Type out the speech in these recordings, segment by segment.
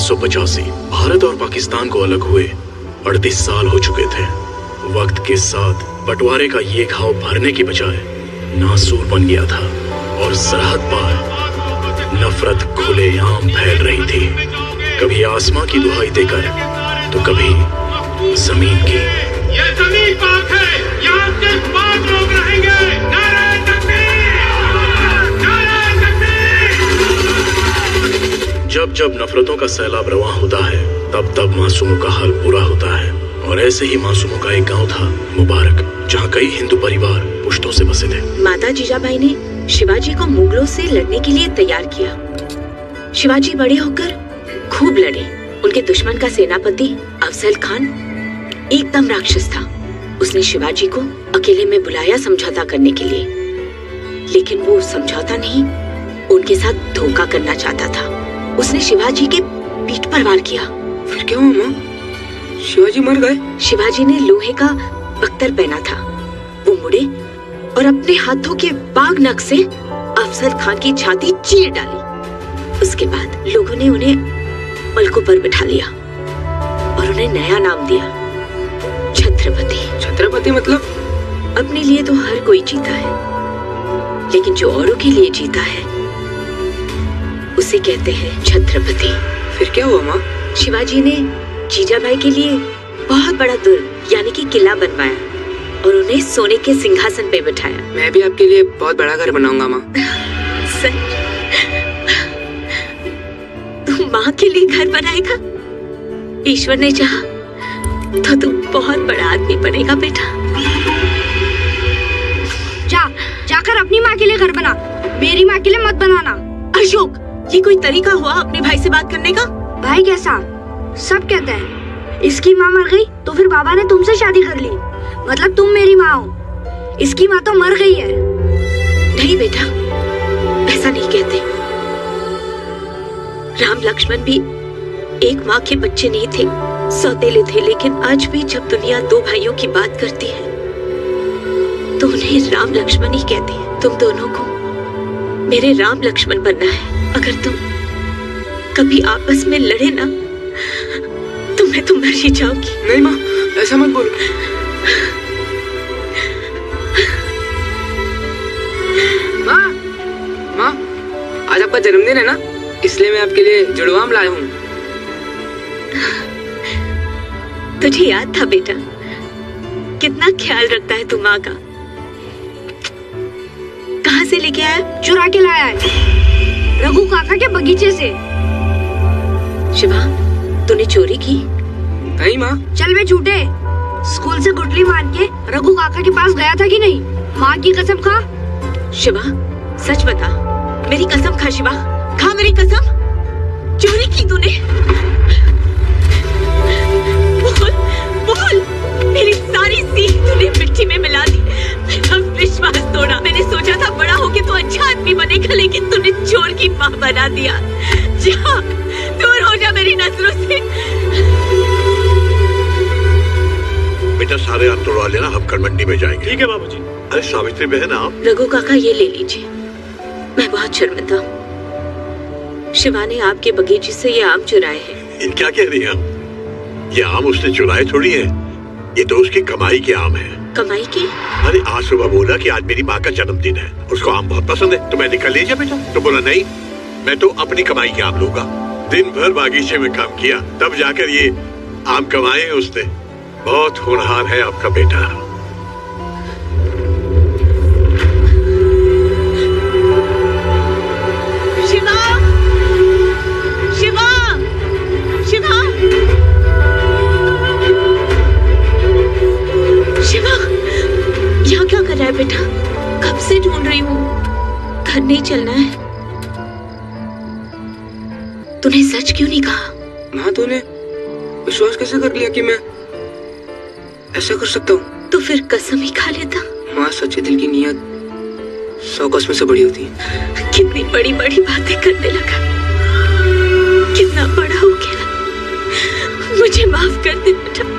1985 भारत और पाकिस्तान को अलग हुए 38 साल हो चुके थे। वक्त के साथ बंटवारे का ये घाव भरने की बजाय नासूर बन गया था और सरहद पार नफरत खुलेआम फैल रही थी, कभी आसमां की दुहाई देकर तो कभी जमीन की। ये जमीन पाक है, यहाँ सिर्फ पाक लोग रहेंगे। नारे तकबीर! नारे तकबीर! जब जब नफरतों का सैलाब रवां होता है तब तब मासूमों का हाल बुरा होता है। और ऐसे ही मासूमों का एक गांव था मुबारक, जहां कई हिंदू परिवार पुश्तों से बसे थे। माता जीजाबाई ने शिवाजी को मुगलों से लड़ने के लिए तैयार किया। शिवाजी बड़े होकर खूब लड़े। उनके दुश्मन का सेनापति अफजल खान एकदम राक्षस था। उसने शिवाजी को अकेले में बुलाया समझौता करने के लिए, लेकिन वो समझौता नहीं, उनके साथ धोखा करना चाहता था। उसने शिवाजी के पीठ पर वार किया। फिर क्या हुआ माँ? शिवाजी मर गए? शिवाजी ने लोहे का बख्तर पहना था। वो मुड़े और अपने हाथों के बाग नख से अफजल खान की छाती चीर डाली। उसके बाद लोगों ने उन्हें पलकों पर बिठा लिया और उन्हें नया नाम दिया, छत्रपति। छत्रपति मतलब? अपने लिए तो हर कोई जीता है, लेकिन जो औरों के लिए जीता है उसे कहते हैं छत्रपति। फिर क्या हुआ माँ? शिवाजी ने जीजाबाई के लिए बहुत बड़ा दुर्ग यानी कि किला बनवाया और उन्हें सोने के सिंहासन पे बिठाया। मैं भी आपके लिए बहुत बड़ा घर बनाऊंगा माँ। सच? तू माँ के लिए घर बनाएगा? ईश्वर ने चाहा तो तू बहुत बड़ा आदमी बनेगा बेटा। जाकर अपनी माँ के लिए घर बना, मेरी माँ के लिए मत बनाना। अशोक, ये कोई तरीका हुआ अपने भाई से बात करने का? भाई कैसा? सब कहते हैं इसकी माँ मर गई तो फिर बाबा ने तुमसे शादी कर ली, मतलब तुम मेरी माँ हो। इसकी माँ तो मर गई है। नहीं बेटा, ऐसा नहीं कहते। राम लक्ष्मण भी एक माँ के बच्चे नहीं थे, सौतेले थे, लेकिन आज भी जब दुनिया दो भाइयों की बात करती है तो उन्हें राम लक्ष्मण ही कहते हैं। तुम दोनों को मेरे राम लक्ष्मण बनना है। अगर तुम कभी आपस में लड़े ना तो मैं तो मर ही जाऊंगी। नहीं माँ, ऐसा मत बोलो। माँ, माँ, आज आपका जन्मदिन है ना, इसलिए मैं आपके लिए जुड़वा आम लाया हूँ। तुझे याद था बेटा? कितना ख्याल रखता है तू माँ का। कहाँ से लेके आया? चुरा के लाया है, रघु काका के बगीचे से। शिवा, तूने चोरी की? नहीं माँ। चल बे झूठे, स्कूल से गुटली मार के रघु काका के पास गया था कि नहीं? माँ की कसम खा। शिवा, सच बता। मेरी कसम खा शिवा, खा मेरी कसम। चोरी की तूने? बोल, बोल। मेरी सारी सीख तूने मिट्टी में मिला दी। मेरा विश्वास तोड़ा। मैंने सोचा था बड़ा होके तो अच्छा आदमी बनेगा, लेकिन तूने चोर की माँ बना दिया। जा, दूर हो जा मेरी नजरों से। बेटा सारे आप तोड़वा लेना, हम कल मंडी में जाएंगे। ठीक है बाबूजी। अरे सावित्री बहन आप। रघु काका, ये ले लीजिए। मैं बहुत शर्मिंदा हूँ। शिवा ने आपके बगीचे से ये आम चुराए हैं। ये क्या कह रही हैं आप? ये आम उसने चुराए थोड़ी है, ये तो उसकी कमाई के आम है। कमाई के? अरे आज सुबह बोला कि आज मेरी माँ का जन्मदिन है, उसको आम बहुत पसंद है, तो मैंने कल ले जा बेटा। तो बोला नहीं, मैं तो अपनी कमाई के आम लूंगा। दिन भर बागीचे में काम किया, तब जाकर ये आम कमाए उसने। बहुत होनहार है आपका बेटा। शिवा, शिवा, शिवा, शिवा, यहाँ क्या कर रहा है बेटा? कब से ढूंढ रही हूँ। घर नहीं चलना है? तूने सच क्यों नहीं कहा? माँ, तूने विश्वास कैसे कर लिया कि मैं ऐसा कर सकता हूँ? तो फिर कसम ही खा लेता। माँ, सच्चे दिल की नीयत 100 कसम से बड़ी होती है। कितनी बड़ी बड़ी बातें करने लगा, कितना बड़ा हो गया। मुझे माफ कर दे बेटा।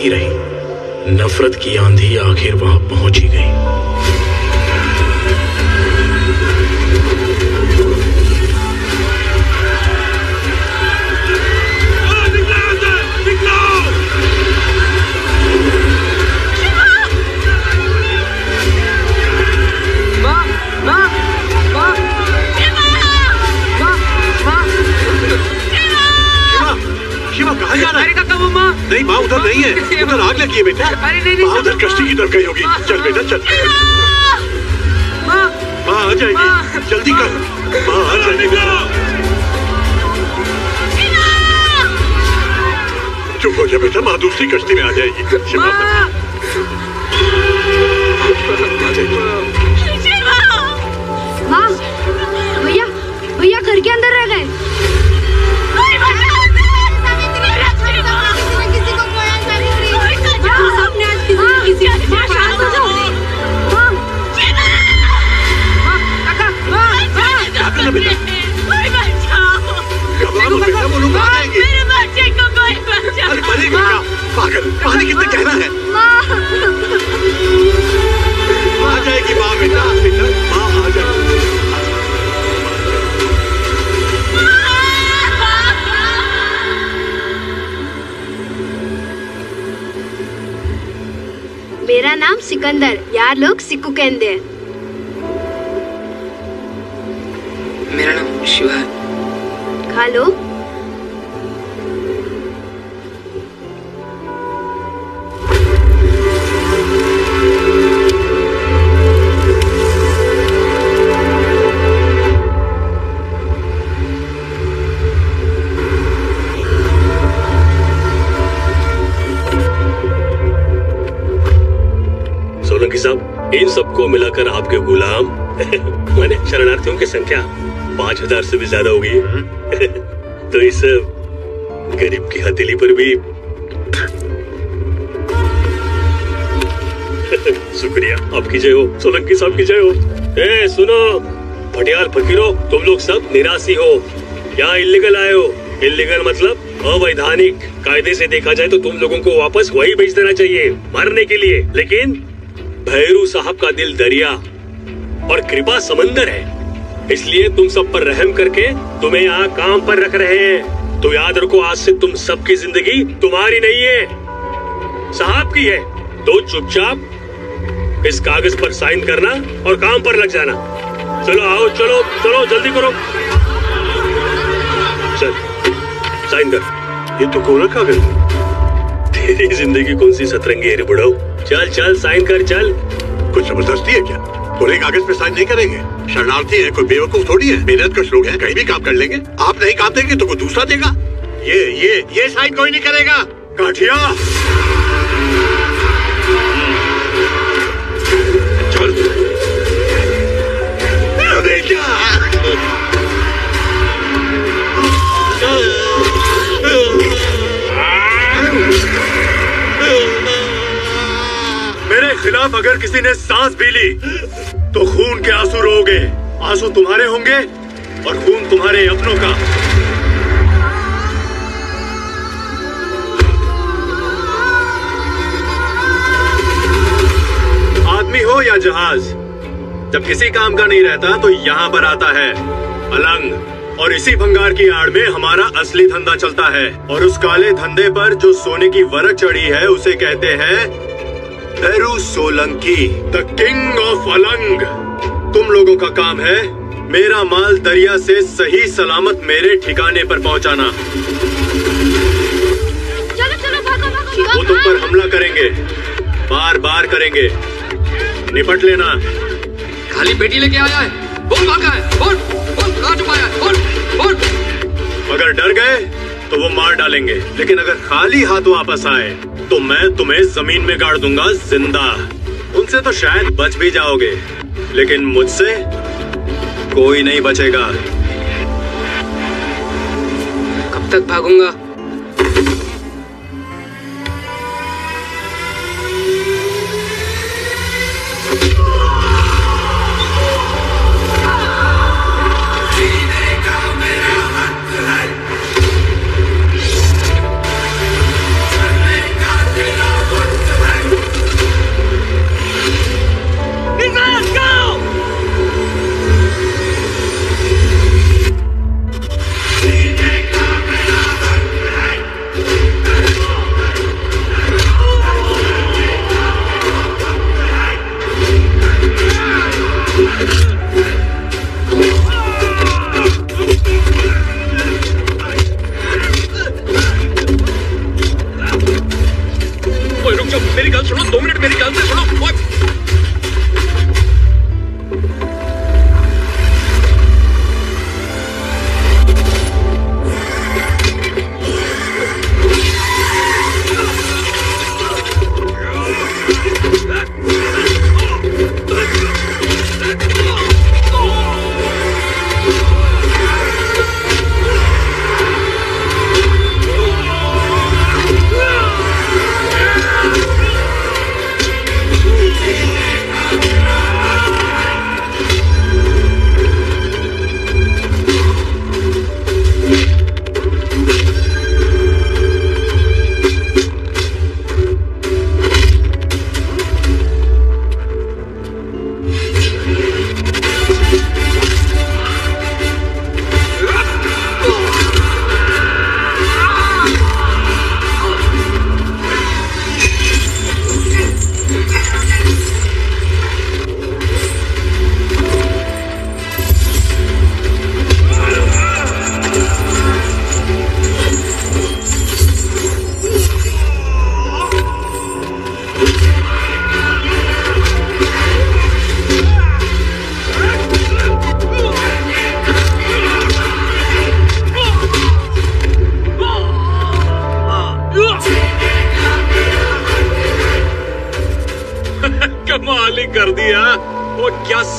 ही रही। नफरत की आंधी आखिर वहां पहुंच ही गई। शिवा कहाँ जा रहा है? अरे काका वो माँ। नहीं माँ उधर नहीं है, उधर आग लगी है बेटा। अरे नहीं माँ उधर कश्ती की तरफ गई होगी। चल बेटा चल। माँ माँ आ जाएगी, जल्दी कर। माँ आ जाएगी। चुप हो जा बेटा, माँ दूसरी कश्ती में आ जाएगी। शिवा आ जाएगी। माँ, भैया भैया घर के अंदर रह गए। अरे मरेगा क्या? पागल, पानी कितना गहरा है। आ जाएगी माँ बेटा, बेटा माँ आ जाएगी। मेरा नाम सिकंदर, यार लोग सिक्कू कहते हैं। मेरा नाम शिवा। खा लो। सोलंकी साहब, इन सबको मिलाकर आपके गुलाम माने शरणार्थियों की संख्या 5000 से भी ज्यादा होगी। तो इस गरीब की हथेली पर भी शुक्रिया। आपकी जय हो, सोलंकी साहब की जय हो। ए सुनो भटियाल फकीरों, तुम लोग सब निराशी हो, यहाँ इल्लीगल आए हो। इल्लीगल मतलब अवैधानिक। कायदे से देखा जाए तो तुम लोगों को वापस वही भेज देना चाहिए मरने के लिए, लेकिन भैरू साहब का दिल दरिया और कृपा समंदर है, इसलिए तुम सब पर रहम करके तुम्हें यहाँ काम पर रख रहे हैं। तो याद रखो, आज से तुम सबकी जिंदगी तुम्हारी नहीं है, साहब की है। तो चुपचाप इस कागज पर साइन करना और काम पर लग जाना। चलो आओ, चलो चलो जल्दी करो। चल साइन कर। ये तो कोरा कागज। तेरी जिंदगी कौन सी सतरंगी है रे बुढ़ाओ। चल चल साइन कर चल। कुछ जबरदस्ती है क्या? कोरे कागज पे साइन नहीं करेंगे। शरणार्थी है, कोई बेवकूफ थोड़ी है। मेहनत कश लोग हैं, कहीं भी काम कर लेंगे। आप नहीं काम देंगे तो कोई दूसरा देगा। ये साइन कोई नहीं करेगा। काठिया चल। अरे क्या? मेरे खिलाफ अगर किसी ने सांस भी ली तो खून के आंसू रोगे। आंसू तुम्हारे होंगे और खून तुम्हारे अपनों का। आदमी हो या जहाज, जब किसी काम का नहीं रहता तो यहाँ पर आता है अलंग। और इसी भंगार की आड़ में हमारा असली धंधा चलता है। और उस काले धंधे पर जो सोने की वरक चढ़ी है उसे कहते हैं Bhairu Solanki, the king of Alang. तुम लोगों का काम है मेरा माल दरिया से सही सलामत मेरे ठिकाने पर पहुंचाना। चलो चलो भागो भागो। वो तुम पर हमला करेंगे, बार बार करेंगे, निपट लेना। खाली पेटी लेके आया है, बोल भागा है, बोल बोल कहाँ छुपाया है, बोल बोल। अगर डर गए तो वो मार डालेंगे, लेकिन अगर खाली हाथ वापस आए तो मैं तुम्हें जमीन में गाड़ दूंगा जिंदा। उनसे तो शायद बच भी जाओगे, लेकिन मुझसे कोई नहीं बचेगा। कब तक भागूंगा?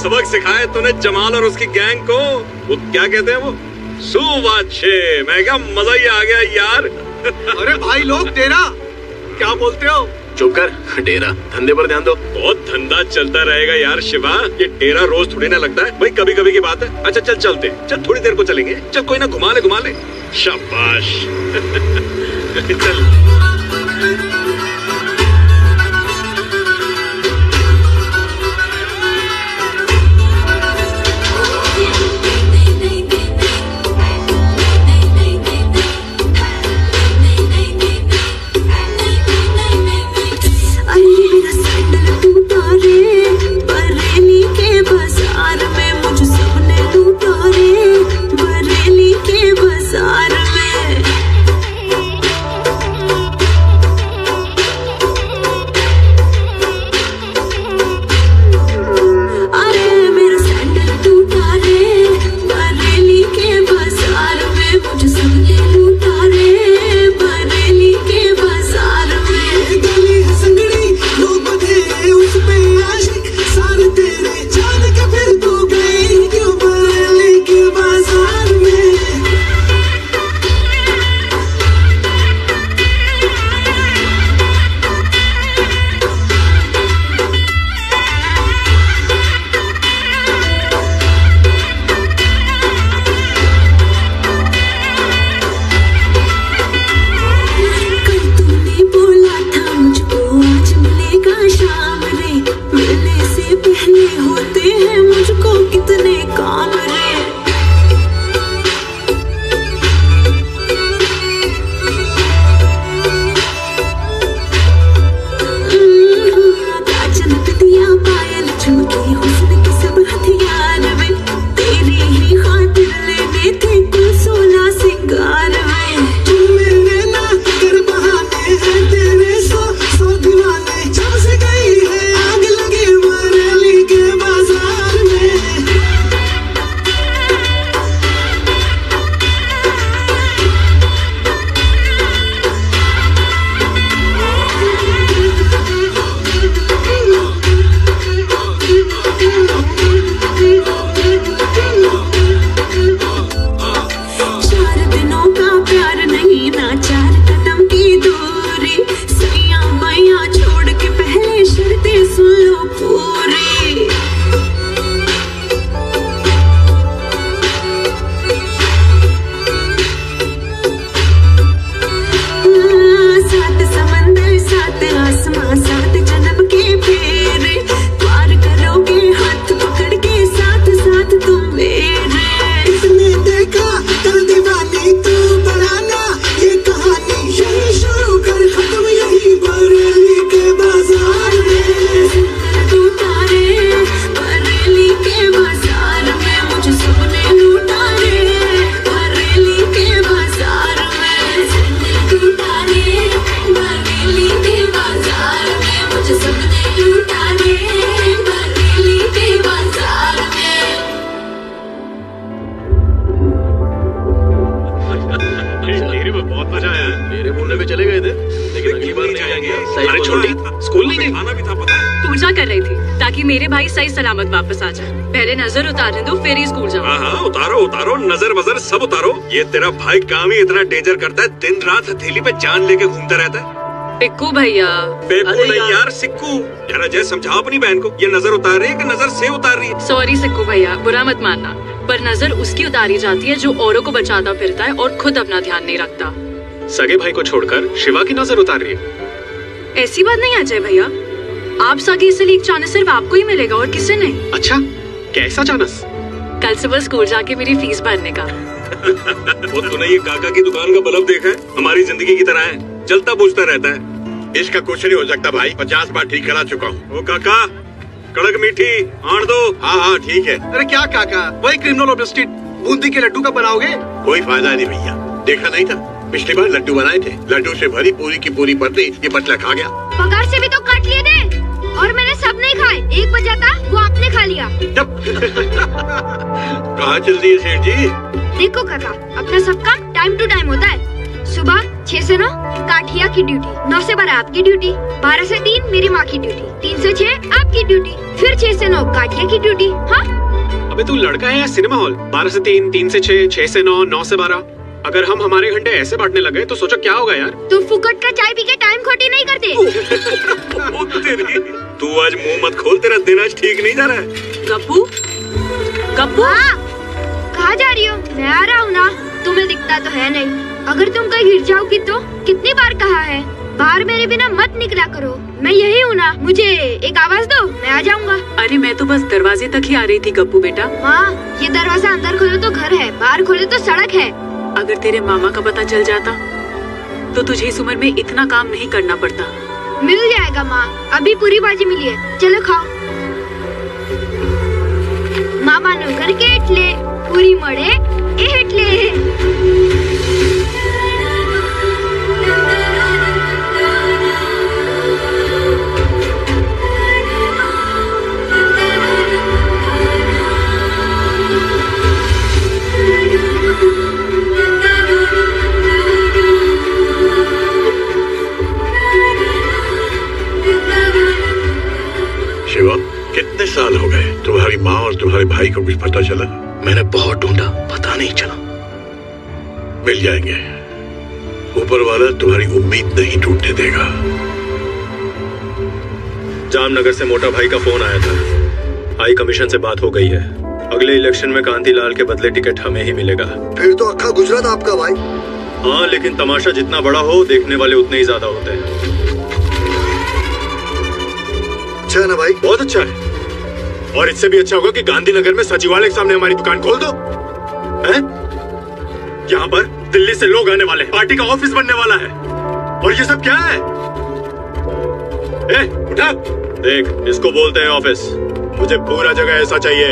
सबक सिखाए तूने जमाल और उसकी गैंग को। वो क्या कहते हैं वो, सुवाचे। मैं क्या मजा ही आ गया यार। अरे भाई लोग तेरा क्या बोलते हो? चुप कर, डेरा धंधे पर ध्यान दो। बहुत धंधा चलता रहेगा यार शिवा, ये डेरा रोज थोड़ी ना लगता है भाई, कभी कभी की बात है। अच्छा चल चलते, चल थोड़ी देर को चलेंगे, चल कोई ना घुमा ले। शाबाश। चल बरेली के बाजार में मुझ सबने लूटा रे, बरेली के बाजार में। अरे मेरा सैंडल टूटा रे, बरेली के बाजार में मुझ सबने लूटा रे, बरेली के बाजार में। गली है संगड़ी, लोग बधे उस पे आशिक, सारे तेरे जान के फिर तू गई क्यों बरेली के बाजार में। कल तूने बोला था मुझको आज मिलेगा शाम रे, मिलने से पहले होते हैं मुझको कितने काम रे। काजल बिंदिया पायल झुमके हुस्न के सब हथियार वे, तेरी ही खातिर लेने थे कुल 16 सिंगार वे। तू मेरे ना कर बहाने हैं तेरे सौ दीवाने, जब से गई है आग लगी बरेली के बाजार में। चार दिनों का प्यार नहीं ना 4 कदम की दूरी, सैया मैया छोड़ के पहले शर्तें सुन लो पूरी। सात समंदर 7 आसमां 7 जन्म के फेरे, पार करोगे हाथ पकड़ के साथ साथ तुम मेरे। इसने देखा कर दीवानी तू बढ़ाना, ये कहानी यही शुरू कर खत्म यही बरेली के बाजार में। लूटा रे, बरेली के बाजार में मुझ सबने लूटा रे, बरेली के बाजार में। लूटा रे, बरेली के बाजार में मुझ सबने लूटा रे, बरेली के बाजार में। तेरे में बहुत मजा आया। मेरे बोलने पे चले गए थे, लेकिन अगली बार नहीं आएंगे। अरे छोटी, स्कूल नहीं गई? खाना भी था पता है। पूजा कर रही थी ताकि मेरे भाई सही सलामत वापस आ जाए। पहले नजर उतारने दो फिर ही स्कूल जाओ। हाँ उतारो, नजर वजर सब उतारो। ये तेरा भाई काम ही इतना डेंजर करता है, दिन रात हथेली पे जान लेके घूमता रहता है। पिक्कू भैया। बेकू नहीं यार, सिक्कू। जरा जय समझाओ अपनी बहन को, ये नजर उतार रही है कि नजर से उतार रही है। सॉरी सिक्कू भैया, बुरा मत मानना, पर नजर उसकी उतारी जाती है जो औरों को बचाता फिरता है और खुद अपना ध्यान नहीं रखता। सगे भाई को छोड़कर शिवा की नजर उतार रही है। ऐसी बात नहीं अजय भैया, आप सगे से लीक चांस सिर्फ आपको ही मिलेगा और किसी ने। अच्छा, कैसा चानस? कल सुबह स्कूल जाके मेरी फीस भरने का। वो तूने ये काका की दुकान का बल्ब देखा है? हमारी जिंदगी की तरह है, जलता बुझता रहता है। इसका कुछ नहीं हो सकता भाई, 50 बार ठीक करा चुका हूँ। वो काका, कड़क मीठी आण दो। हाँ ठीक है। अरे क्या काका, वही criminal of the street Bundi के लड्डू का बनाओगे? कोई फायदा नहीं भैया, देखा नहीं था पिछली बार लड्डू बनाए थे, लड्डू से भरी पूरी की पूरी पत्ती ये पतला खा गया। पगार से भी तो काट लिए थे और मैंने सब नहीं खाए, एक बचा था वो आपने खा लिया। कहाँ चल रही है सेठ जी? देखो काका, अपना सब काम टाइम टू टाइम होता है। सुबह 6 से 9 काठिया की ड्यूटी, 9 से 12 आपकी ड्यूटी, 12 से 3 मेरी माँ की ड्यूटी, 3 से 6 आपकी ड्यूटी, फिर 6 से 9 काठिया की ड्यूटी। हाँ अबे तू लड़का है या सिनेमा हॉल? 12 से 3, 3 से 6, 6 से 9, 9 से 12। अगर हम हमारे घंटे ऐसे बांटने लगे तो सोचो क्या होगा यार। तुम फुकट का चाय पी के टाइम खोटी नहीं करते। तू आज मुंह मत खोल, तेरा दिन आज ठीक नहीं जा रहा है। गप्पू गप्पू कहाँ जा रही हो? मैं आ रहा हूँ ना। तुम्हें दिखता तो है नहीं। अगर तुम कहीं गिर जाओगी तो कितनी बार कहा है बाहर मेरे बिना मत निकला करो। मैं यही हूँ ना, मुझे एक आवाज दो, मैं आ जाऊंगा। अरे मैं तो बस दरवाजे तक ही आ रही थी गप्पू बेटा। माँ ये दरवाजा अंदर खोलो तो घर है, बाहर खोलो तो सड़क है। अगर तेरे मामा का पता चल जाता तो तुझे इस उम्र में इतना काम नहीं करना पड़ता। मिल जाएगा माँ, अभी पूरी बाजी मिली है, चलो खाओ। मामा नो करके एटले पूरी मड़े एटले। शिवा, कितने साल हो गए तुम्हारी माँ और तुम्हारे भाई को कुछ पता चला? मैंने बहुत ढूंढा, पता नहीं चला। मिल जाएंगे, ऊपर वाला तुम्हारी उम्मीद नहीं टूटने देगा। जामनगर से मोटा भाई का फोन आया था, हाई कमीशन से बात हो गई है। अगले इलेक्शन में कांतिलाल के बदले टिकट हमें ही मिलेगा। फिर तो अक्खा गुजरात आपका भाई। हाँ लेकिन तमाशा जितना बड़ा हो देखने वाले उतने ही ज्यादा होते हैं। अच्छा है ना भाई? बहुत अच्छा है, और इससे भी अच्छा होगा कि गांधीनगर में सचिवालय के सामने हमारी दुकान खोल दो। हैं? यहाँ पर दिल्ली से लोग आने वाले हैं, पार्टी का ऑफिस बनने वाला है, और ये सब क्या है? उठा, देख इसको बोलते हैं ऑफिस। मुझे पूरा जगह ऐसा चाहिए,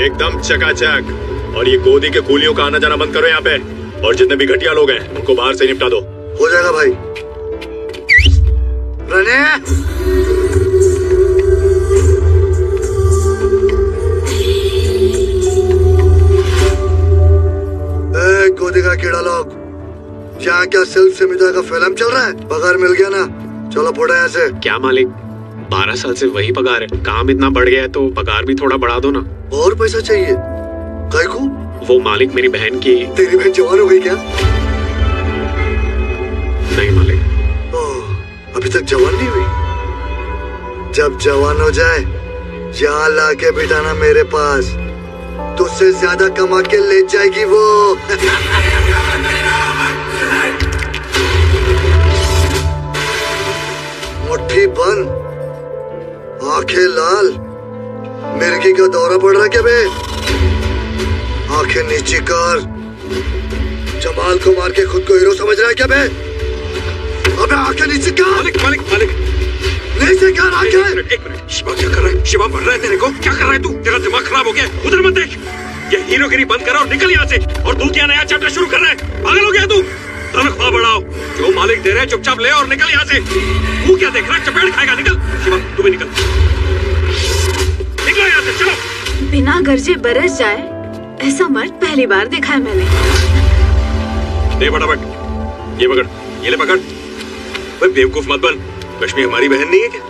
एकदम चकाचक। और ये गोदी के कूलियों का आना जाना बंद करो यहाँ पे, और जितने भी घटिया लोग हैं उनको बाहर से निपटा दो। हो जाएगा भाई। गोदी का कीड़ा लोग, यहाँ क्या सेल्फ से मिटा का फिल्म चल रहा है? पगार मिल गया ना, चलो फोड़ा यहाँ से। क्या मालिक, 12 साल से वही पगार है, काम इतना बढ़ गया है तो पगार भी थोड़ा बढ़ा दो ना। और पैसा चाहिए? काय को? वो मालिक मेरी बहन की। तेरी बहन जवान हो गई क्या? नहीं मालिक। ओह, अभी तक जवान नहीं हुई? जब जवान हो जाए यहाँ लाके बिठाना मेरे पास, तुझसे ज्यादा कमा के ले जाएगी वो। मुट्ठी बंद, आंखें लाल, मिर्गी का दौरा पड़ रहा क्या बे? आंखें नीची कर, जमाल को मार के खुद को हीरो समझ रहा है क्या बे? अबे आंखें नीची कर। मालिक मालिक मालिक, नीचे कर आंखें। एक मिनट, शिवा क्या कर रहा है? शिवा मर रहा है तेरे को? क्या कर रहा है तू? तेरा दिमाग खराब हो गया, उधर मत देख। ये हीरोगिरी बंद करो और निकल यहाँ से। और तू क्या नया चैप्टर शुरू कर रहा है? पागल हो गया तू? तनख्वाह बढ़ाओ, जो मालिक दे रहे हैं चुपचाप ले और निकल यहाँ से। तू क्या देख रहा है? चपेट खाएगा, निकल। शिवा तू भी निकल, निकलो यहाँ से, चलो। बिना गरजे बरस जाए ऐसा मर्द पहली बार देखा है मैंने। दे फटाफट, ये पकड़, ये ले पकड़। भाई बेवकूफ मत बन, लक्ष्मी हमारी बहन नहीं है क्या?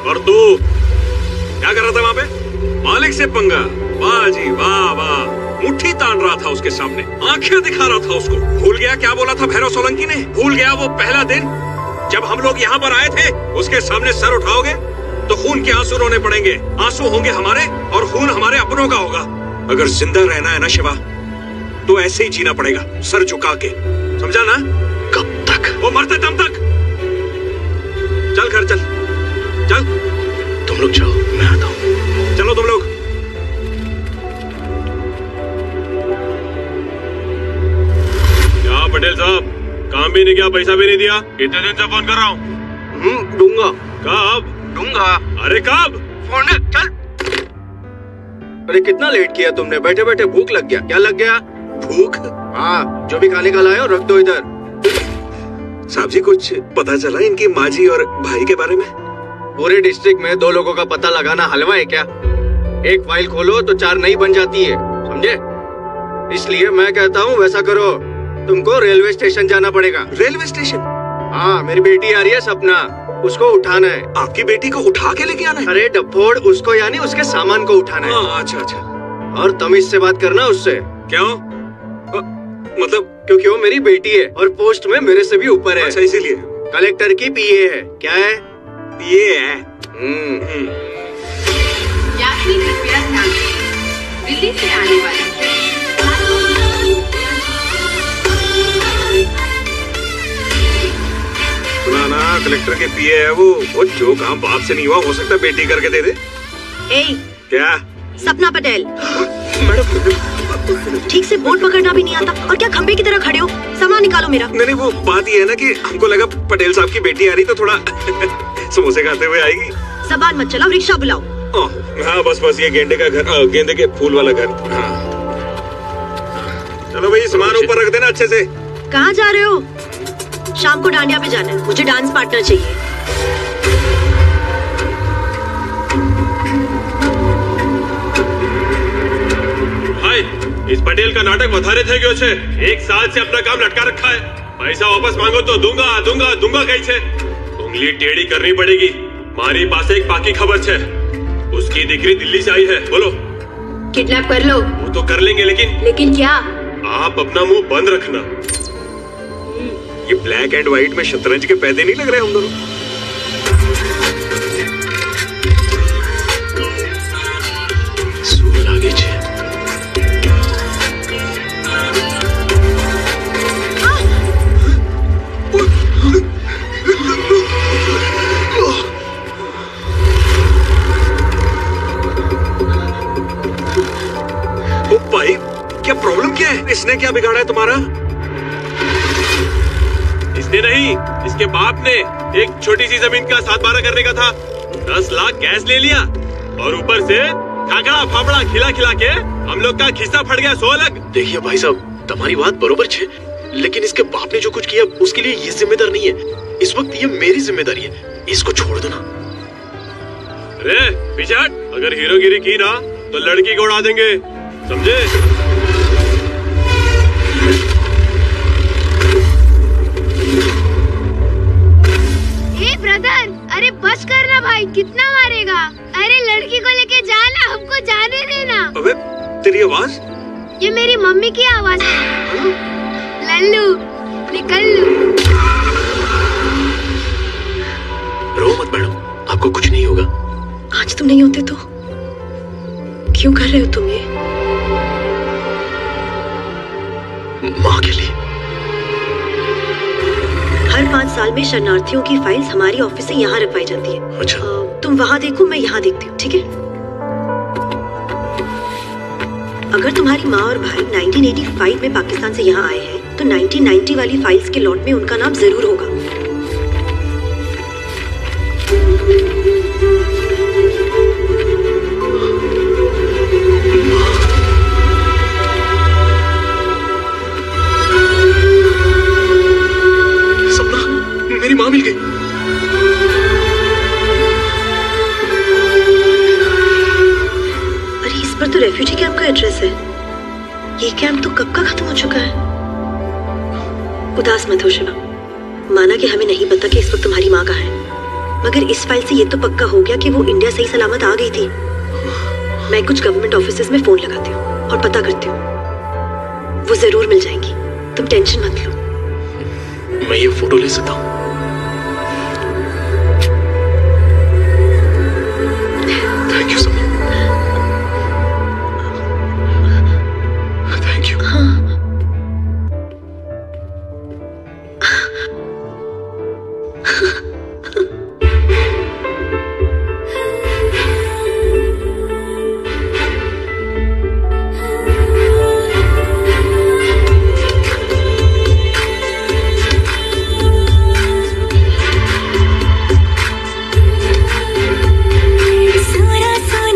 और तू क्या कर रहा था वहाँ पे? मालिक से पंगा? वाह जी वाह वाह, मुट्ठी तान रहा था उसके सामने, आंखें दिखा रहा था उसको। भूल गया क्या बोला था भैरव सोलंकी ने? भूल गया वो पहला दिन जब हम लोग यहाँ पर आए थे? उसके सामने सर उठाओगे तो खून के आंसू रोने पड़ेंगे। आंसू होंगे हमारे और खून हमारे अपनों का होगा। अगर जिंदा रहना है ना शिवा, तो ऐसे ही जीना पड़ेगा, सर झुका के, समझा ना? कब तक? वो मरते दम तक। चल घर चल, चल। तुम लोग जाओ, मैं आता हूँ। चलो तुम लोग। क्या पटेल साहब, काम भी नहीं किया, पैसा भी नहीं दिया? कितने दिन से फोन कर रहा हूँ। दूंगा। कब दूंगा? अरे कब? फोन चल। अरे कितना लेट किया तुमने? बैठे बैठे भूख लग गया। क्या लग गया? भूख? हाँ, जो भी खाने का लाए हो रख दो इधर। साहब जी कुछ पता चला इनकी माँ जी और भाई के बारे में? पूरे डिस्ट्रिक्ट में 2 लोगों का पता लगाना हलवा है क्या? एक फाइल खोलो तो 4 नई बन जाती है, समझे? इसलिए मैं कहता हूँ वैसा करो, तुमको रेलवे स्टेशन जाना पड़ेगा। Railway station? हाँ, मेरी बेटी आ रही है सपना, उसको उठाना है। आपकी बेटी को उठा के लेके आना है? अरे डब्बोड़, उसको यानी उसके सामान को उठाना है। अच्छा अच्छा। और तमीज से बात करना उससे। क्यों? मतलब? क्योंकि वो मेरी बेटी है और पोस्ट में मेरे से भी ऊपर है। अच्छा, इसीलिए। कलेक्टर की पीए है। क्या है? पीए है। यात्री कृपया ध्यान दें, दिल्ली से आने वाली सुना, कलेक्टर के पीए है वो जो काम बाप से नहीं हुआ हो सकता बेटी करके दे दे। क्या? सपना पटेल, मैडम, ठीक से बोर्ड पकड़ना भी नहीं आता और क्या खंबे की तरह खड़े हो? सामान निकालो मेरा। नहीं, वो बात ये है ना कि हमको लगा पटेल साहब की बेटी आ रही तो थोड़ा समोसे खाते हुए आएगी। जबान मत चलाओ, रिक्शा बुलाओ। हाँ, बस ये गेंदे का घर, गेंदे के फूल वाला घर। हाँ। चलो भाई, सामान ऊपर रख देना अच्छे से। कहाँ जा रहे हो? शाम को डांडिया पे जाना है, मुझे डांस पार्टनर चाहिए। भाई, इस पटेल का नाटक વધારે થઈ ગયો છે। एक साल से अपना काम लटका रखा है। पैसा वापस मांगो तो दूंगा कहीं से। उंगली टेढ़ी करनी पड़ेगी। मारी पास एक पाकी खबर है, उसकी दिकरी दिल्ली से आई है। बोलो। किडनैप कर लो। वो तो कर लेंगे, लेकिन क्या? आप अपना मुंह बंद रखना। ये ब्लैक एंड व्हाइट में शतरंज के पैदे नहीं लग रहे हम दोनों? सूर लागे छे। ओ भाई, क्या प्रॉब्लम क्या है? इसने क्या बिगाड़ा है तुम्हारा? इसने नहीं, इसके बाप ने एक छोटी सी जमीन का 7-12 करने का था। 10 लाख कैश ले लिया और ऊपर से खाकड़ा फाफड़ा खिला के हम लोग का खिस्सा फट गया 100 अलग। देखिए भाई साहब, तुम्हारी बात बरोबर छे, लेकिन इसके बाप ने जो कुछ किया उसके लिए ये जिम्मेदार नहीं है। इस वक्त ये मेरी जिम्मेदारी है, इसको छोड़ दो ना। अरे पीछे हट, अगर हीरोगिरी की ना तो लड़की को उड़ा देंगे, समझे? ब्रदर, अरे बस करना भाई, कितना मारेगा? अरे लड़की को लेके जाना, हमको जाने देना। अबे, तेरी आवाज? ये मेरी मम्मी की आवाज है। लल्लू, निकल लू। रो मत मैडम, आपको कुछ नहीं होगा। आज तुम नहीं होते तो क्यों कर रहे हो तुम ये? माँ के लिए। हर 5 साल में शरणार्थियों की फाइल्स हमारी ऑफिस से यहाँ रखवाई जाती है। अच्छा। तुम वहाँ देखो, मैं यहाँ देखती हूँ, ठीक है? अगर तुम्हारी माँ और भाई 1985 में पाकिस्तान से यहाँ आए हैं, तो 1990 वाली फाइल्स के लॉट में उनका नाम जरूर होगा। मेरी माँ मिल गई। अरे इस पर तो रेफ्यूजी कैंप का एड्रेस है। ये कैंप तो कब का खत्म हो चुका है। उदास मत हो शिवा, माना कि हमें नहीं पता कि इस वक्त तुम्हारी माँ कहाँ है, मगर इस फाइल से ये तो पक्का हो गया कि वो इंडिया सही सलामत आ गई थी। मैं कुछ गवर्नमेंट ऑफिसेज में फोन लगाती हूँ और पता करती हूँ, वो जरूर मिल जाएंगी। तुम टेंशन मत लो। मैं ये फोटो ले सकता हूँ? Thank you so much. Thank you. सोना सोना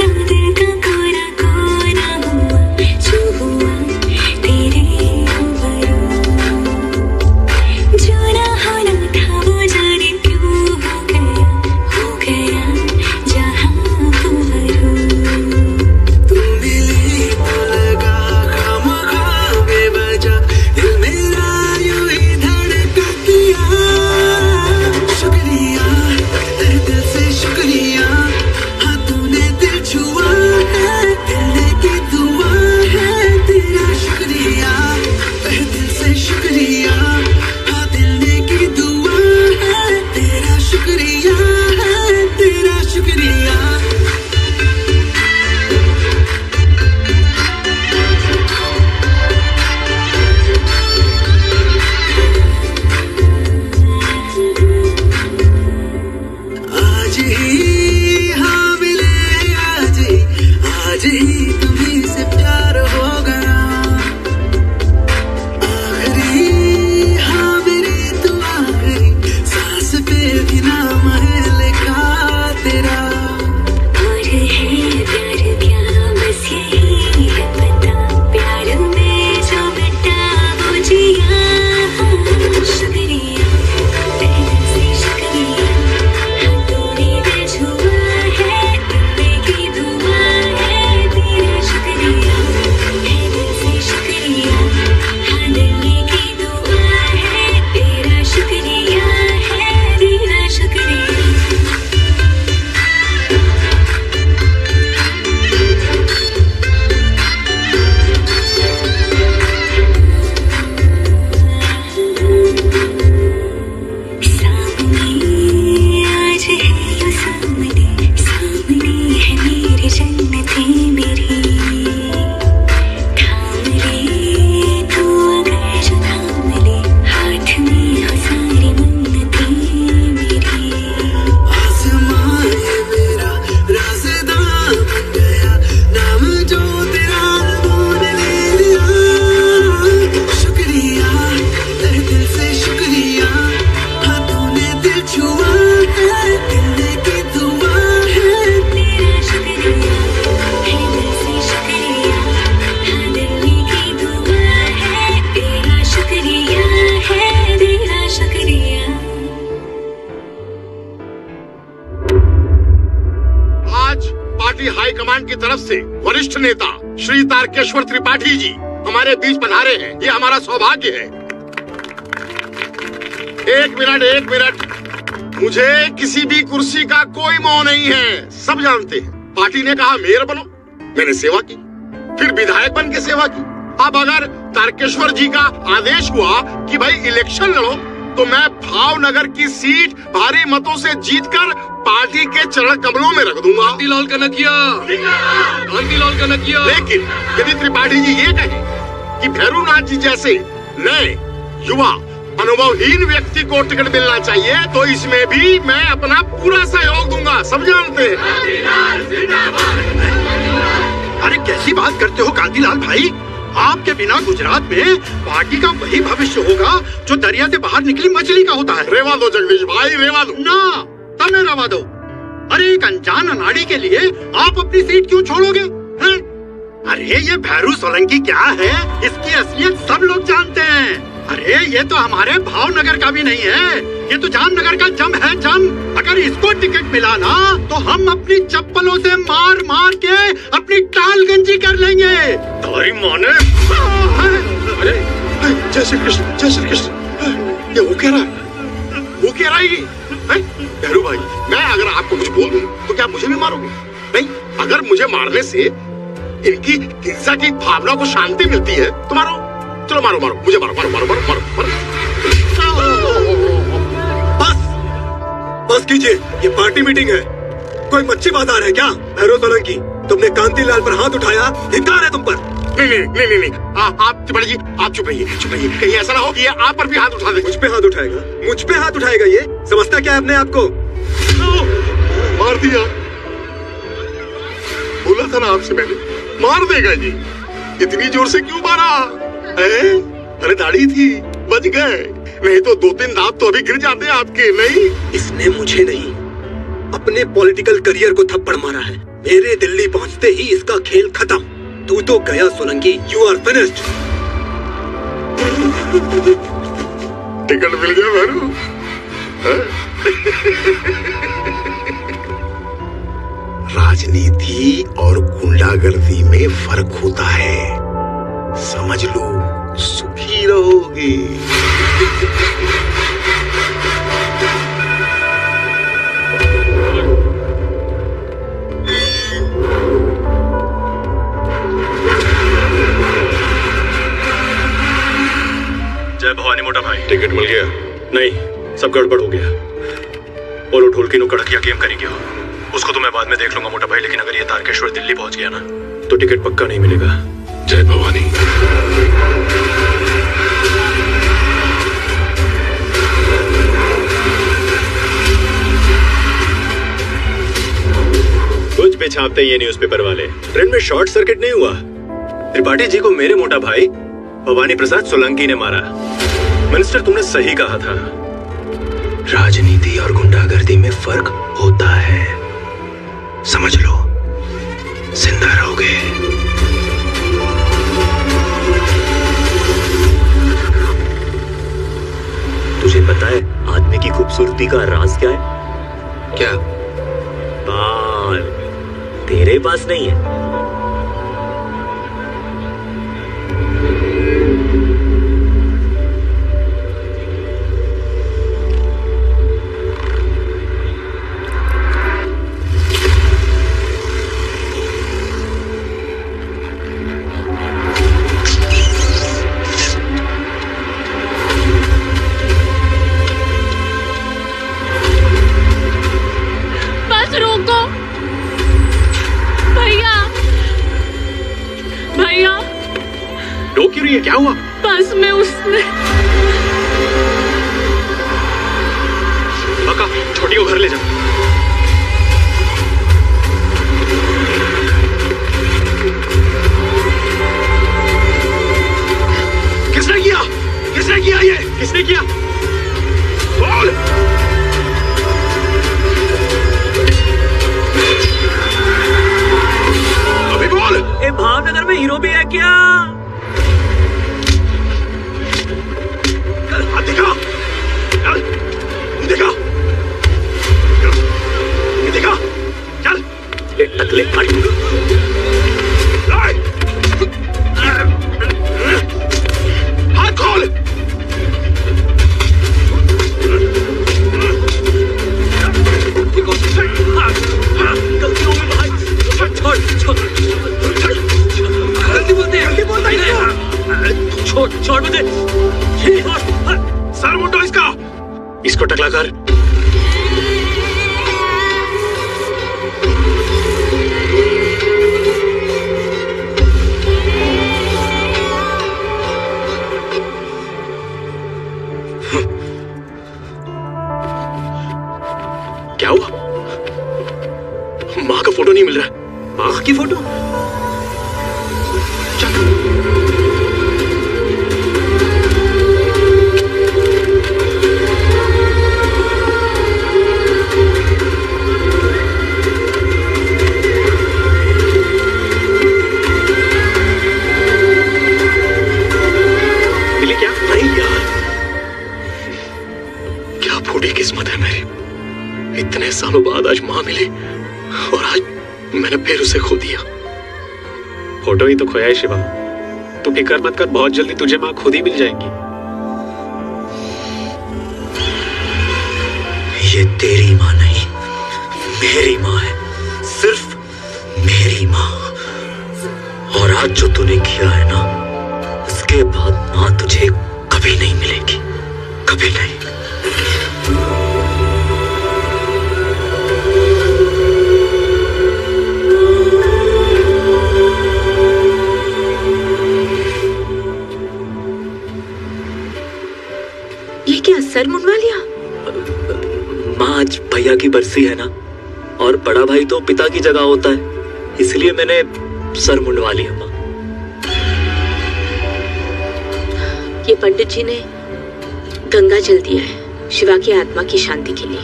से वरिष्ठ नेता श्री तारकेश्वर त्रिपाठी जी हमारे बीच पधारे हैं। ये हमारा सौभाग्य है। एक मिनट। मुझे किसी भी कुर्सी का कोई मोह नहीं है, सब जानते हैं। पार्टी ने कहा मेयर बनो, मैंने सेवा की, फिर विधायक बन के सेवा की। अब अगर तारकेश्वर जी का आदेश हुआ कि भाई इलेक्शन लड़ो, तो मैं भावनगर की सीट भारी मतों से जीतकर पार्टी के चरण कमलों में रख दूंगा। कांतिलाल कनकिया। लेकिन यदि त्रिपाठी जी ये कहें कि भैरूनाथ जी जैसे नए युवा अनुभवहीन व्यक्ति को टिकट मिलना चाहिए, तो इसमें भी मैं अपना पूरा सहयोग दूंगा, सब जानते हैं। अरे कैसी बात करते हो कांतिलाल भाई? आपके बिना गुजरात में पार्टी का वही भविष्य होगा जो दरिया से बाहर निकली मछली का होता है। रेवा दो जगदीश भाई, रेवा दो ना, तब मैं रवा दो। अरे एक अनजान अनाड़ी के लिए आप अपनी सीट क्यों छोड़ोगे हैं? अरे ये भैरू सोलंकी क्या है, इसकी असलियत सब लोग जानते हैं। अरे ये तो हमारे भावनगर का भी नहीं है, ये तो जामनगर का जम है, जम। अगर इसको टिकट मिला ना, तो हम अपनी चप्पलों से मार मार के अपनी टाल गंजी कर लेंगे। तारी माने। अरे जय श्री कृष्ण। ये वो कह रहा है ये। भैरू भाई, मैं अगर आपको कुछ बोल दूं तो क्या मुझे भी मारोगे? नहीं, अगर मुझे मारने से इनकी हिंसा की भावना को शांति मिलती है तो मारो। चलो मारो, मुझे मारो। बस कीजिए, ये पार्टी मीटिंग है, कोई मच्छी बाजार है क्या? भैरव सोलंकी, तुमने कांतिलाल पर हाथ उठाया, धिक्कार है तुम पर। नहीं। आप त्रिपाठी जी, आप चुप रहिए। कहीं ऐसा ना हो कि ये आप पर भी हाथ उठा दे। मुझ पे हाथ उठाएगा ये? समझता क्या है अपने आप को? मार दिया। बोला था ना आपसे मैंने, मार देगा जी। इतनी जोर से क्यों मारा? अरे दाढ़ी थी, बच गए, नहीं तो 2-3 दांत तो अभी गिर जाते आपके। नहीं, इसने मुझे नहीं, अपने पॉलिटिकल करियर को थप्पड़ मारा है। मेरे दिल्ली पहुंचते ही इसका खेल खत्म। तू तो गया Solanki, you are finished. Ticket मिल गया भैरू। राजनीति और गुंडागर्दी में फर्क होता है, समझ लो, सुखी रहोगे। जय भवानी मोटा भाई। टिकट मिल गया? नहीं, सब गड़बड़ हो गया। बोलो ढोलकी नो कड़किया गेम करेंगे हो, उसको तो मैं बाद में देख लूंगा मोटा भाई, लेकिन अगर ये तारकेश्वर दिल्ली पहुंच गया ना, तो टिकट पक्का नहीं मिलेगा। जय भवानी। कुछ भी छापते ये न्यूज़पेपर वाले। ट्रेन में शॉर्ट सर्किट नहीं हुआ। त्रिपाठी जी को मेरे मोटा भाई भवानी प्रसाद सोलंकी ने मारा। मिनिस्टर, तुमने सही कहा था, राजनीति और गुंडागर्दी में फर्क होता है, समझ लो, जिंदा रहोगे। तुझे पता है आदमी की खूबसूरती का राज क्या है? क्या? बाल। तेरे पास नहीं है। क्या हुआ? बस में उसने काका, छोटी को घर ले जा। किसने किया? किसने किया ये? किसने किया? बोल। अभी बोल। ए, भावनगर में हीरो भी है क्या? दिखा, दिखा, दिखा, चल। टकले छोड़ मुझे। सर मुंडो इसका। इसको टकला कर। क्या हुआ? माँ का फोटो नहीं मिल रहा। माँ की फोटो? मिली क्या? नहीं यार, क्या फूटी किस्मत है मेरी। इतने सालों बाद आज माँ मिली और आज मैंने फिर उसे खो दिया। फोटो ही तो खोया है शिवा। तू फिक्र मत कर, बहुत जल्दी तुझे माँ खुद ही मिल जाएंगी। ये तेरी माँ नहीं, मेरी माँ है, सिर्फ मेरी माँ। और आज जो तूने किया है ना, उसके बाद माँ तुझे कभी नहीं मिलेगी, कभी नहीं। ये क्या सर मुंडवा लिया? माँ आज भैया की बरसी है ना, और बड़ा भाई तो पिता की जगह होता है, इसलिए मैंने सर मुंडवा लिया माँ। ये पंडित जी ने गंगा जल दिया है शिवा की आत्मा की शांति के लिए।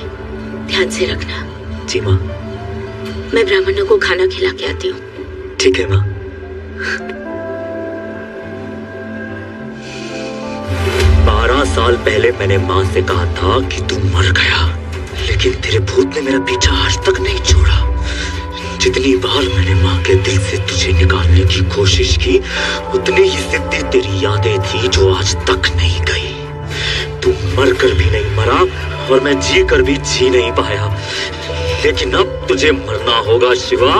ध्यान से रखना। जी माँ। मैं ब्राह्मणों को खाना खिला के आती हूँ। ठीक है माँ। 12 साल पहले मैंने माँ से कहा था कि तू मर गया, लेकिन तेरे भूत ने मेरा पीछा आज तक नहीं छोड़ा। जितनी बार मैंने माँ के दिल से तुझे निकालने की कोशिश की, उतनी ही जिद्दी तेरी यादें थी जो आज तक नहीं गई। तू मर कर भी नहीं मरा और मैं जी कर भी जी नहीं पाया, लेकिन अब तुझे मरना होगा शिवा।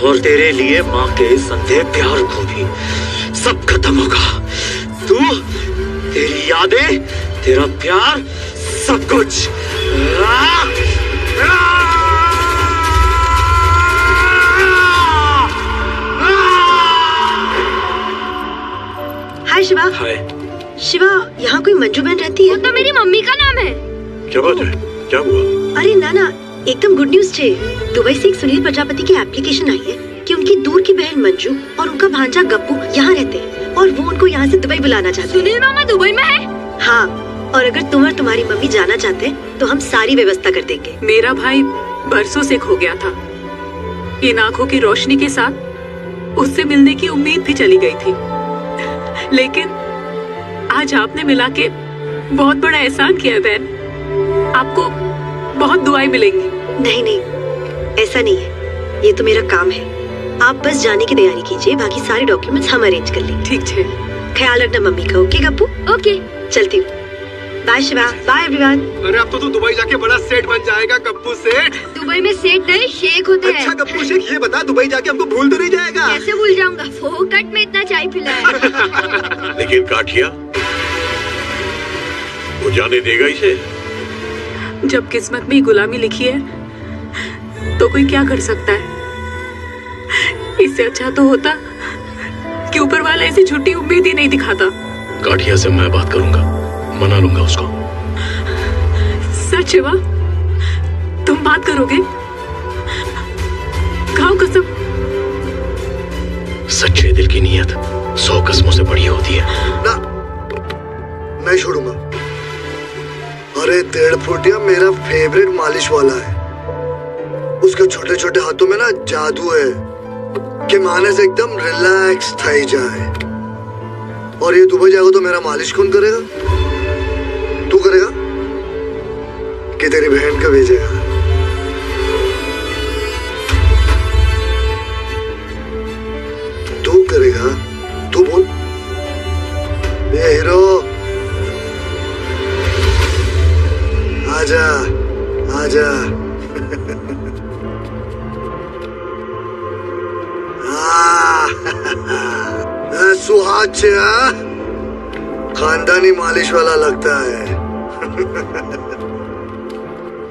और तेरे लिए माँ के संदेह प्यार को भी सब खत्म होगा। तू, तेरी यादें, तेरा प्यार, सब कुछ। हाय शिवा। हाय। शिवा, यहाँ कोई मंजू बहन रहती है? वो तो मेरी मम्मी का नाम है। क्या बात है? क्या हुआ? अरे नाना, एकदम गुड न्यूज छे। दुबई से एक सुनील प्रजापति की एप्लीकेशन आई है कि उनकी दूर की बहन मंजू और उनका भांजा गप्पू यहाँ रहते हैं और वो उनको यहाँ से दुबई बुलाना चाहते हैं। सुनील मामा दुबई में है? हाँ, और अगर तुम और तुम्हारी मम्मी जाना चाहते हैं तो हम सारी व्यवस्था कर देंगे। मेरा भाई बरसों से खो गया था। इन आंखों की रोशनी के साथ उससे मिलने की उम्मीद भी चली गई थी, लेकिन आज आपने मिला के बहुत बड़ा एहसान किया बहन। आपको बहुत दुआएं मिलेंगी। नहीं नहीं, ऐसा नहीं है, ये तो मेरा काम है। आप बस जाने की तैयारी कीजिए, बाकी सारे डॉक्यूमेंट्स हम अरेंज कर लेंगे। ठीक है। ख्याल रखना मम्मी का। ओके गप्पू? ओके, चलती हूँ। बाय शिवा। Bye everyone. अरे अब तो तू दुबई जाके बड़ा सेठ बन जाएगा गप्पू सेठ। दुबई में सेठ नहीं शेख होते हैं। अच्छा गप्पू शेख, ये बता दुबई जाके हमको भूल तो नहीं जाएगा? कैसे भूल जाऊंगा, फोकट में इतना चाय पिलाया। लेकिन काठिया, वो जाने देगा इसे? जब किस्मत में गुलामी लिखी है तो कोई क्या कर सकता है। इससे अच्छा तो होता कि ऊपर वाला ऐसी झूठी उम्मीद ही नहीं दिखाता। काठिया से मैं बात करूंगा, मना लूंगा उसको। सच शिवा, तुम बात करोगे? खाओ कसम। सच्चे दिल की नीयत 100 कस्मों से बड़ी होती है। ना, नहीं छोड़ूंगा। अरे 1.5 फुटिया मेरा फेवरेट मालिश वाला है। उसके छोटे छोटे हाथों में ना जादू है कि माने से एकदम रिलैक्स थई जाए। और ये दुबई जाएगा तो मेरा मालिश कौन करेगा? तू करेगा कि तेरी बहन का भेजेगा? तू करेगा? तू बोल। ये हीरो, आजा आजा। सुहाग छे। खानदानी मालिश वाला लगता है।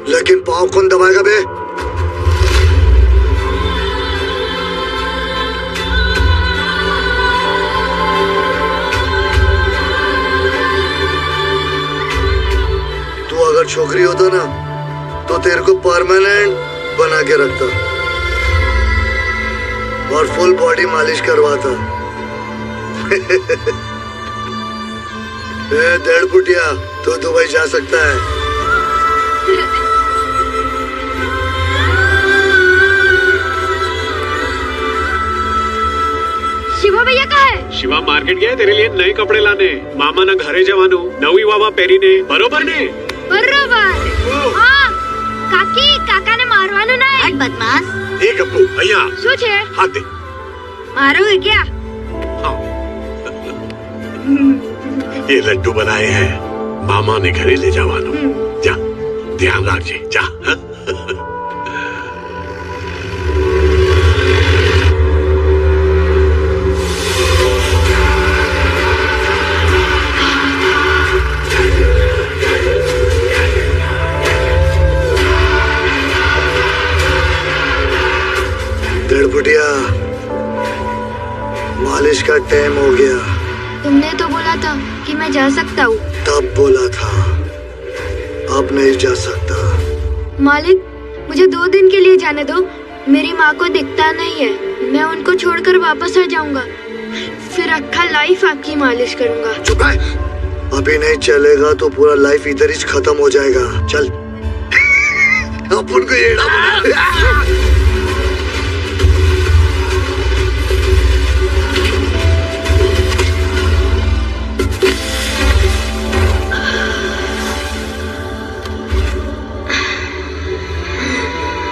लेकिन पाँव कौन दबाएगा बे? तू अगर छोकरी होता ना तो तेरे को परमानेंट बना के रखता और फुल बॉडी मालिश करवाता। डेढ़ फुटिया तो दुबई जा सकता है। शिवा भैया कहाँ है? शिवा मार्केट गया है तेरे लिए नए कपड़े लाने। मामा ना घरे जवानो नवी वावा पेरी ने बरोबर ने बरोबर। हाँ काकी काका ने मारवानो ना है। बदमाश। एक अप्पू भैया શું છે? हाथ दे। मारोगे क्या? हाँ। ये लड्डू बनाए हैं मामा ने घरे ले जवानो। जा ध्यान रखिए जा। बुढ़िया मालिश का टाइम हो गया। तुमने तो बोला था कि मैं जा सकता हूँ। तब बोला था, अब नहीं जा सकता। मालिक मुझे 2 दिन के लिए जाने दो। मेरी माँ को दिखता नहीं है, मैं उनको छोड़कर वापस आ जाऊंगा। फिर अक्खा लाइफ आपकी मालिश करूंगा। चुप है, अभी नहीं चलेगा तो पूरा लाइफ इधर ही खत्म हो जाएगा। चल अपन को येड़ा बना।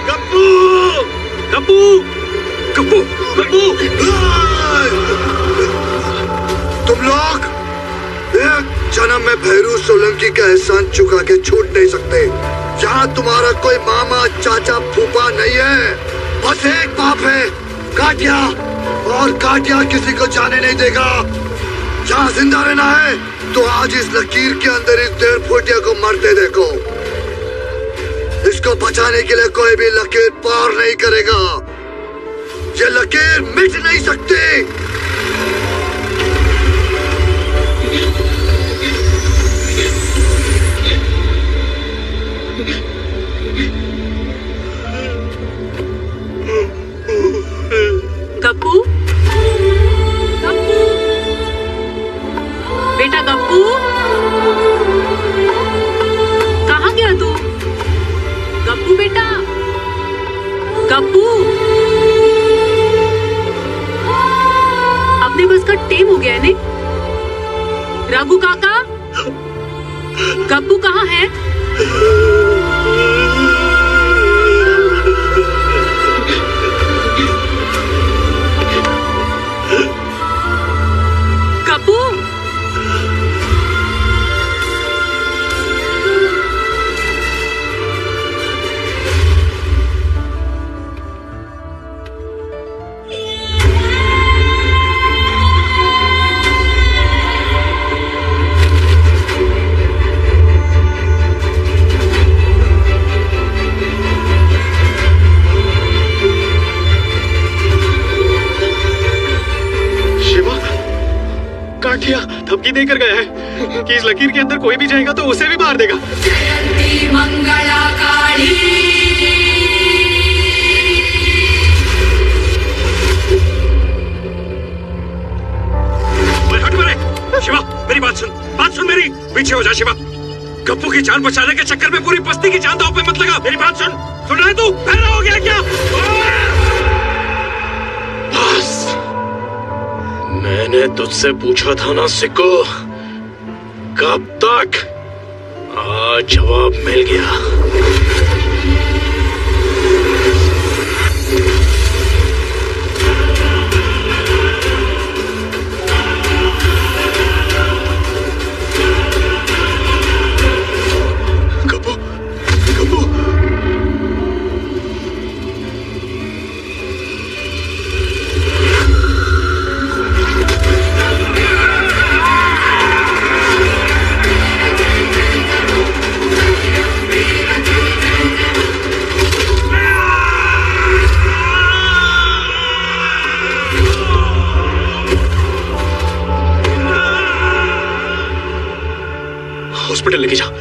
कप्पू कप्पू कप्पू तुम लोग एक जन्म में भैरू सोलंकी का एहसान चुका के छूट नहीं सकते। यहाँ तुम्हारा कोई मामा चाचा फूफा नहीं है, बस एक बाप है काटिया, और काटिया किसी को जाने नहीं देगा। जहाँ जिंदा रहना है तो आज इस लकीर के अंदर इस 1.5 फुटिया को मरते देखो। इसको बचाने के लिए कोई भी लकीर पार नहीं करेगा। ये लकीर मिट नहीं सकती। गप्पू गप्पू बेटा गप्पू कहाँ गया तू? गप्पू बेटा गप्पू अपने बस का टेम हो गया है ने? रघु काका गप्पू कहाँ है? गप्पू काटिया धमकी देकर गया है कि इस लकीर के अंदर कोई भी जाएगा तो उसे भी मार देगा। जयंती मंगला काली हट मेरे। शिवा मेरी बात सुन मेरी। पीछे हो जा शिवा। गप्पू की जान बचाने के चक्कर में पूरी बस्ती की जान दांव पे मत लगा। मेरी बात सुन रहा है तू? बहरा हो गया क्या? बस मैंने तुझसे पूछा था ना सिक्को, कब तक? आज जवाब मिल गया। हॉस्पिटल लेके जा।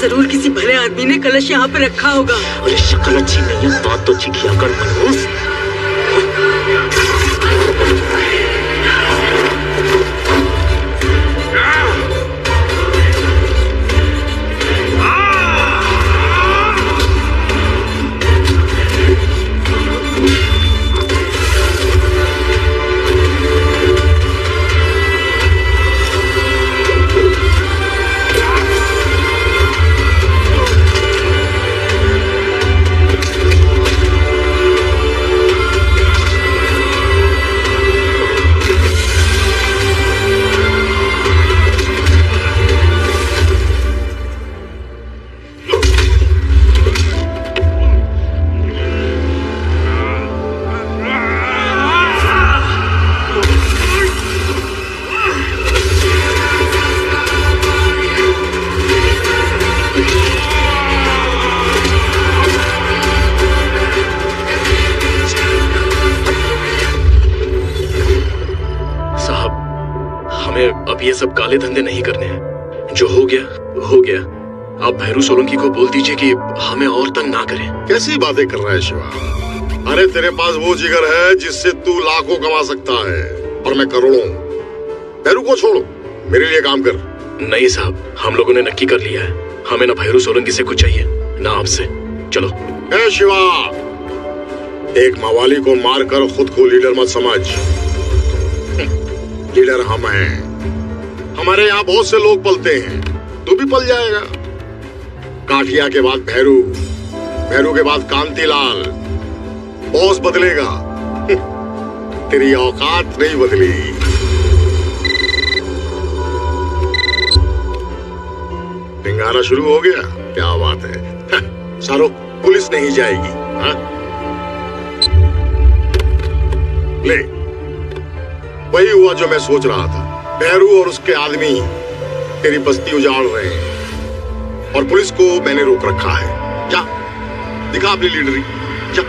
जरूर किसी भले आदमी ने कलश यहाँ पे रखा होगा। अरे शक्ल अच्छी नहीं है, बात तो अच्छी किया कर मनहूस। अब ये सब काले धंधे नहीं करने हैं। जो हो गया हो गया। आप भैरू सोलंकी को बोल दीजिए कि हमें और तंग ना करें। कैसी बातें कर रहा है शिवा? अरे तेरे पास वो जिगर है जिससे तू लाखों कमा सकता है और मैं करोड़ों। भैरू को छोड़ो, मेरे लिए काम कर। नहीं साहब, हम लोगों ने नक्की कर लिया है, हमें ना भैरू सोलंकी से कुछ चाहिए ना आपसे। चलो। ए शिवा, एक मवाली को मारकर खुद को लीडर मत समझ। लीडर हम हैं। हमारे यहाँ बहुत से लोग पलते हैं, तू भी पल जाएगा। काठिया के बाद भैरू, भैरू के बाद कांतिलाल। बॉस बदलेगा, तेरी औकात नहीं बदली। पिंगारा शुरू हो गया, क्या बात है। सारो पुलिस नहीं जाएगी। हाँ? ले, वही हुआ जो मैं सोच रहा था। भैरू और उसके आदमी तेरी बस्ती उजाड़ रहे हैं और पुलिस को मैंने रोक रखा है। जा, दिखा अपनी लीडरी, जा।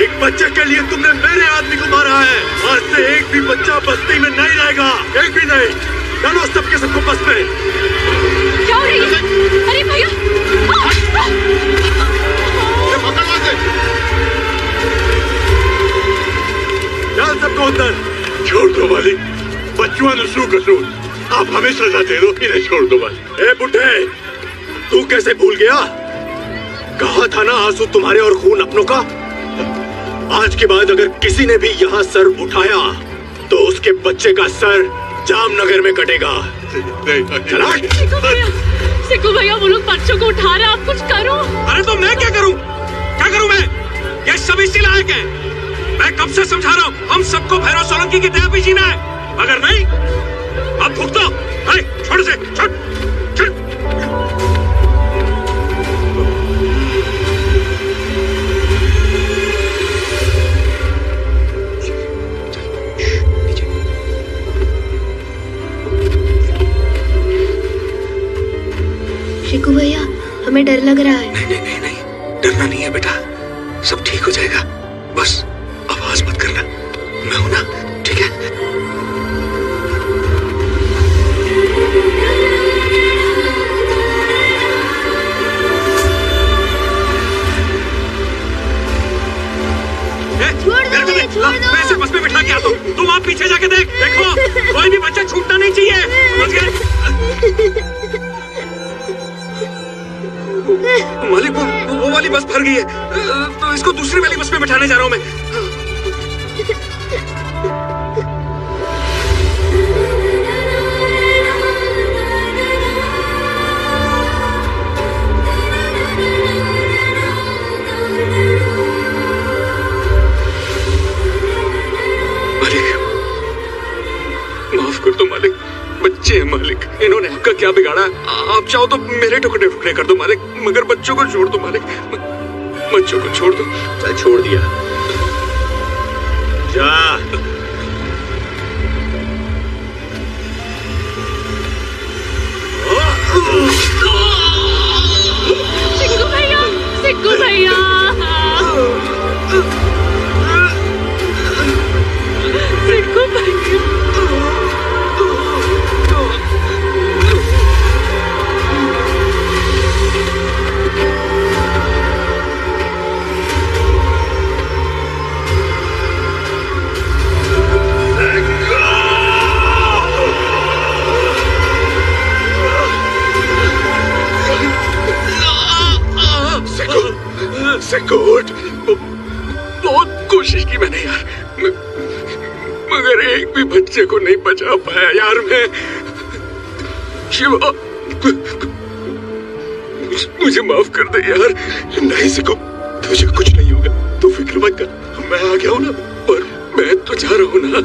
एक बच्चे के लिए तुमने मेरे आदमी को मारा है। आज से एक भी बच्चा बस्ती में नहीं रहेगा, एक भी नहीं। डालो सबके सबको बस में। क्या हो रही है? अरे भैया, पकड़ वहां से। डाल सबको अंदर। छोड़ दो मालिक, बच्चों ने शू कसूर, आप हमें सजा दे दो, इन्हें छोड़ दो मालिक। ए बुड्ढे, तू कैसे भूल गया? कहा था ना आंसू तुम्हारे और खून अपनों का। आज के बाद अगर किसी ने भी यहाँ सर उठाया तो उसके बच्चे का सर जामनगर में कटेगा। चला। सिक्कू भैया, वो लोग बच्चों को उठा रहे हैं, आप कुछ करो। अरे तो मैं क्या करूं? क्या करूं मैं? ये सब इसी लायक है। मैं कब से समझा रहा हूं, हम सबको भैरव सोलंकी की दया पे जीना है। अगर नहीं, अब भुगतो। छोड़ से, छोड़, छोड़। शिकू भैया, हमें डर लग रहा है। नहीं, डरना नहीं है बेटा, सब ठीक हो जाएगा। बस आवाज मत करना, मैं हूं ना, ठीक है? मैं इसे बस में बिठा के आता हूं, तुम आप पीछे जाके देखो, कोई भी बच्चा छूटना नहीं चाहिए, समझ गए? मालिक, वो वाली बस भर गई है, तो इसको दूसरी वाली बस में बिठाने जा रहा हूं मैं। मालिक, माफ कर दो मालिक, बच्चे हैं मालिक, इन्होंने आपका क्या बिगाड़ा? आप चाहो तो मेरे टुकड़े टुकड़े कर दो मालिक, मगर बच्चों को छोड़ दो मालिक, बच्चों को छोड़ दो। मैं छोड़ दिया। जा। सिक्कू भैया, सिक्कू भैया, सिक्कू भैया। सेकोट, बहुत कोशिश की मैंने यार, मगर एक भी बच्चे को नहीं बचा पाया यार मैं। शिवा, मुझे माफ कर दे यार। नहीं सिको, तुझे कुछ नहीं होगा, तू फिक्र मत कर, मैं आ गया हूं ना, और मैं तो जा रहा हूं ना।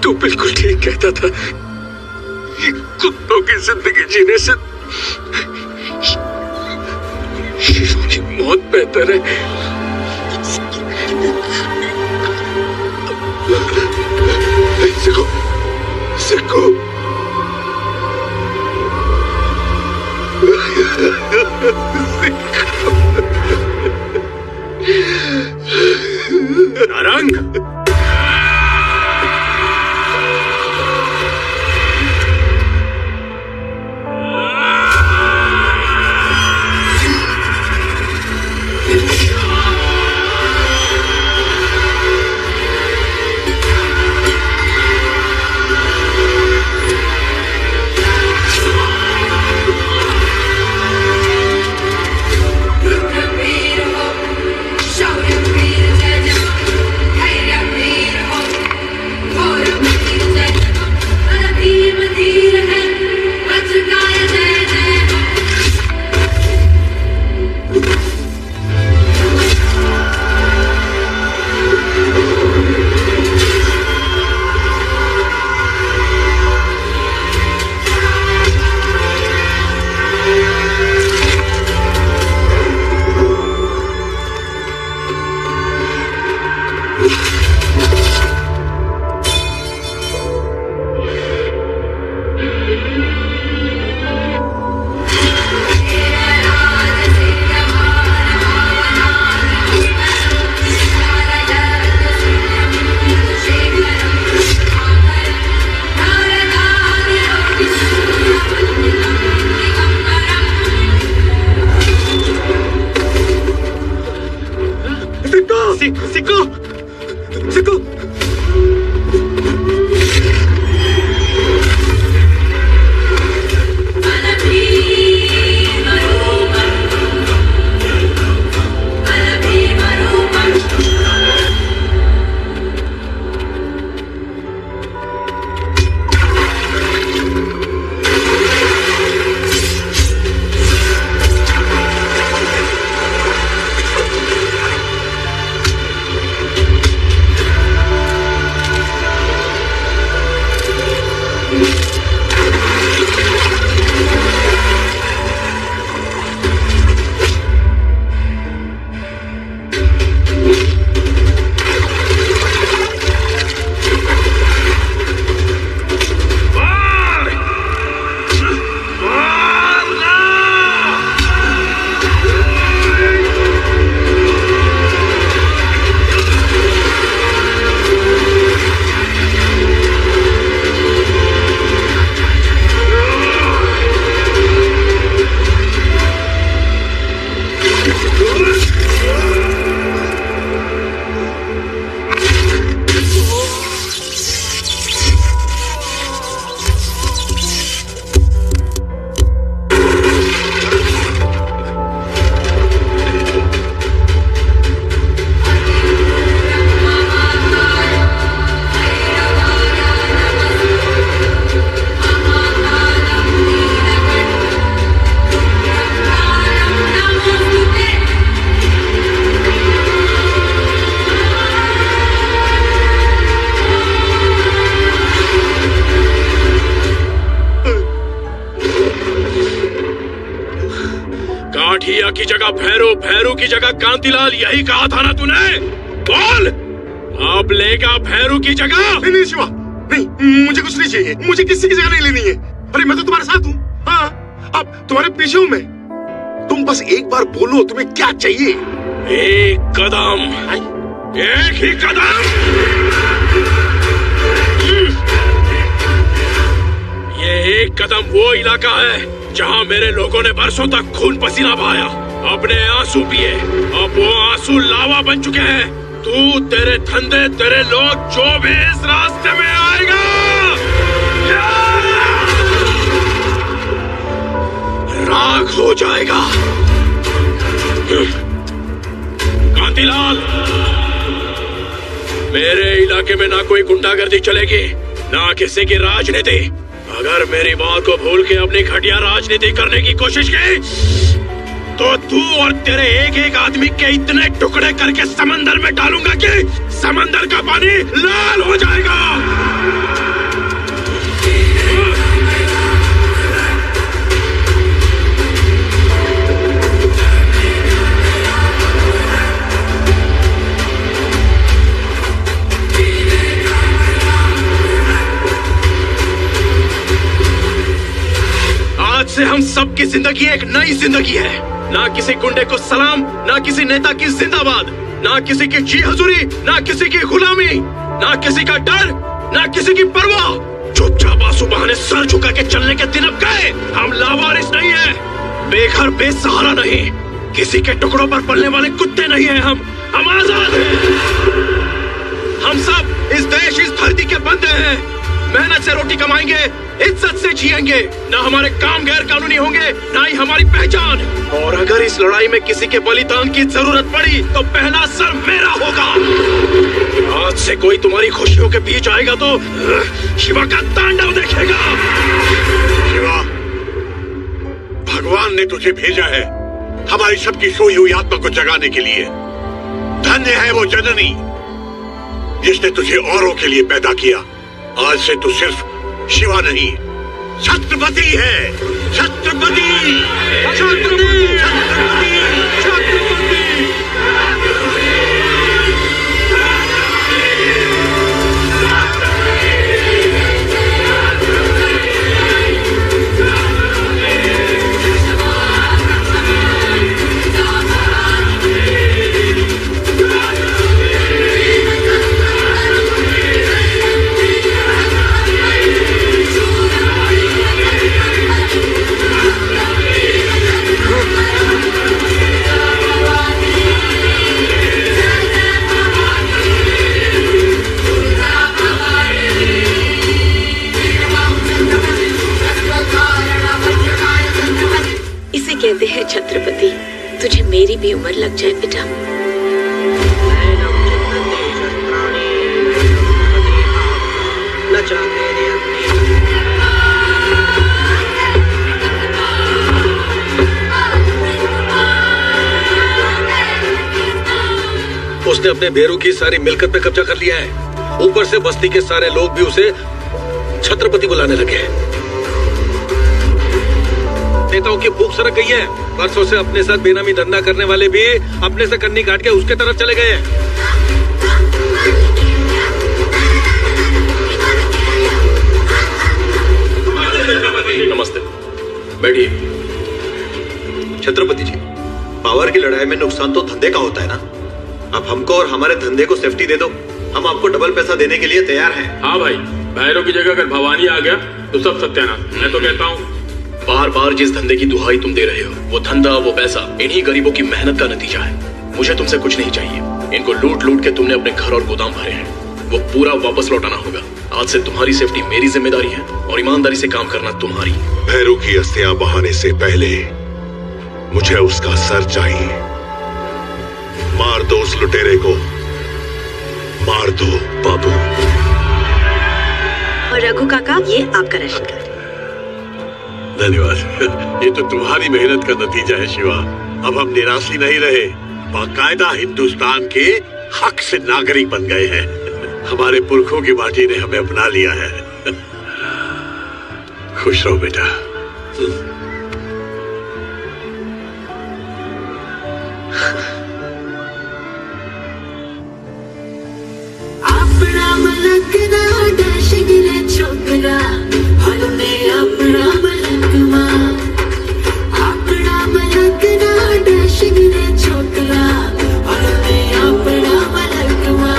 तू बिल्कुल ठीक कहता था, कुत्तों की जिंदगी जीने से शिशु की मौत बेहतर है। सिको, सिको। नारंग, शौर्य वीर जय जय सिक्को सिक्को काठिया की जगह भैरू, भैरू की जगह कांतिलाल, यही कहा था ना तूने? बोल, अब लेगा भैरू की जगह? नहीं नहीं शिवा, नहीं, मुझे कुछ नहीं चाहिए, मुझे किसी की जगह नहीं लेनी है। अरे मैं तो तुम्हारे साथ हूँ। हाँ, अब तुम्हारे पीछे हूँ मैं। तुम बस एक बार बोलो तुम्हें क्या चाहिए। एक कदम, एक ही कदम। ये एक कदम वो इलाका है जहाँ मेरे लोगों ने बरसों तक खून पसीना बहाया, अपने आंसू पिए। अब वो आंसू लावा बन चुके हैं। तू, तेरे धंधे, तेरे लोग, जो भी इस रास्ते में आएगा राख हो जाएगा। कांतिलाल, मेरे इलाके में ना कोई गुंडागर्दी चलेगी, ना किसी की राजनीति। अगर मेरी बात को भूल के अपनी घटिया राजनीति करने की कोशिश की तो तू और तेरे एक एक आदमी के इतने टुकड़े करके समंदर में डालूंगा कि समंदर का पानी लाल हो जाएगा। आज से हम सबकी जिंदगी एक नई जिंदगी है। ना किसी गुंडे को सलाम, ना किसी नेता की जिंदाबाद, ना किसी की जी हजूरी, ना किसी की गुलामी, ना किसी का डर, ना किसी की परवाह। चुपचाप आंसू बहाने सर झुका के चलने के दिन अब गए। हम लावारिस नहीं है, बेघर बेसहारा नहीं, किसी के टुकड़ों पर पलने वाले कुत्ते नहीं है। हम आजाद हैं। हम सब इस देश, इस धरती के बंदे हैं। मेहनत से रोटी कमाएंगे, इज्जत से जिएंगे। ना हमारे काम गैर कानूनी होंगे, ना ही हमारी पहचान। और अगर इस लड़ाई में किसी के बलिदान की जरूरत पड़ी तो पहला सर मेरा होगा। आज से कोई तुम्हारी खुशियों के बीच आएगा तो शिवा का तांडव देखेगा। शिवा, भगवान ने तुझे भेजा है हमारी सबकी सोई हुई आत्मा को जगाने के लिए। धन्य है वो जननी जिसने तुझे औरों के लिए पैदा किया। आज से तू सिर्फ शिवा नहीं, छत्रपति है। छत्रपति, छत्रपति, छत्रपति, छत्रपति। तुझे मेरी भी उम्र लग जाए बेटा। उसने अपने बेरू की सारी मिलकत पे कब्जा कर लिया है। ऊपर से बस्ती के सारे लोग भी उसे छत्रपति बुलाने लगे हैं। नेताओं की भूख सरक गई है। परसों से अपने साथ बेनामी धंधा करने वाले भी अपने से कन्नी काट के उसके तरफ चले गए हैं। नमस्ते, बैठिए। छत्रपति जी, पावर की लड़ाई में नुकसान तो धंधे का होता है ना। अब हमको और हमारे धंधे को सेफ्टी दे दो। हम आपको डबल पैसा देने के लिए तैयार हैं। हाँ भाई, भैरव की जगह अगर भवानी आ गया तो सब सत्यानाश। मैं तो कहता हूँ बार बार जिस धंधे की दुहाई तुम दे रहे हो, वो धंधा, वो पैसा इन्हीं गरीबों की मेहनत का नतीजा है। मुझे तुमसे कुछ नहीं चाहिए। इनको लूट लूट के तुमने अपने घर और गोदाम भरे हैं, वो पूरा वापस लौटाना होगा। आज से तुम्हारी सेफ्टी मेरी जिम्मेदारी है और ईमानदारी से काम करना तुम्हारी। भैरू की अस्थियां बहाने से पहले मुझे उसका सर चाहिए। मार दो उस लुटेरे को, मार दो बाबू। और रघु काका, ये आपका राशन कार्ड। धन्यवाद। ये तो तुम्हारी मेहनत का नतीजा है शिवा। अब हम निराशी नहीं रहे, बाकायदा हिंदुस्तान के हक से नागरिक बन गए हैं। हमारे पुरखों की माटी ने हमें अपना लिया है। खुश रहो बेटा। अपना मलक ना डशिगरे छोकरा, हलने अपना मलक मां। अपना मलक ना डशिगरे छोकरा, हलने अपना मलक मां।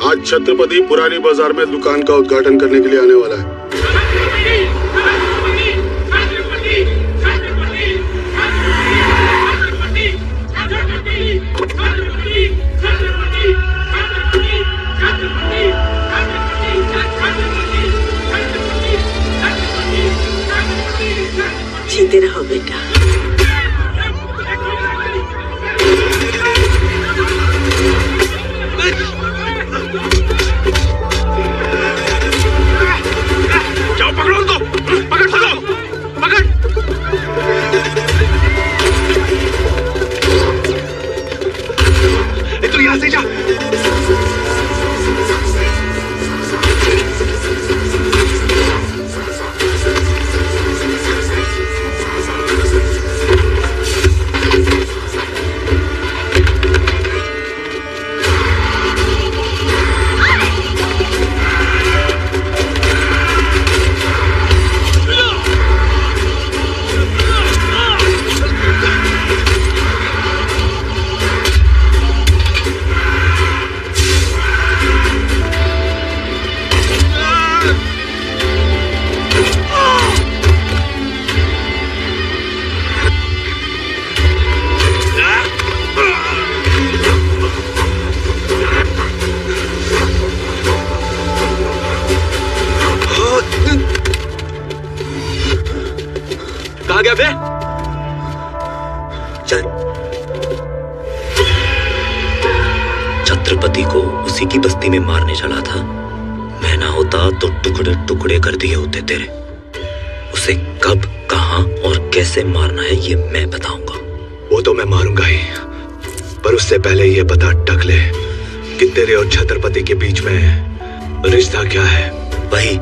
आज छत्रपति पुरानी बाजार में दुकान का उद्घाटन करने के लिए आने वाला है। जीते रहो बेटा। जाओ पकड़ो उनको, पकड़ सको, पकड़। तू यहाँ से जा। कहाँ गया बे? छत्रपति को उसी की बस्ती में मारने चला था। मैं ना होता तो टुकड़े टुकड़े कर दिए होते तेरे। उसे कब, कहां और कैसे मारना है ये मैं बताऊंगा। वो तो मैं मारूंगा ही, पर उससे पहले ये बता टकले कि तेरे और छत्रपति के बीच में रिश्ता क्या है? वही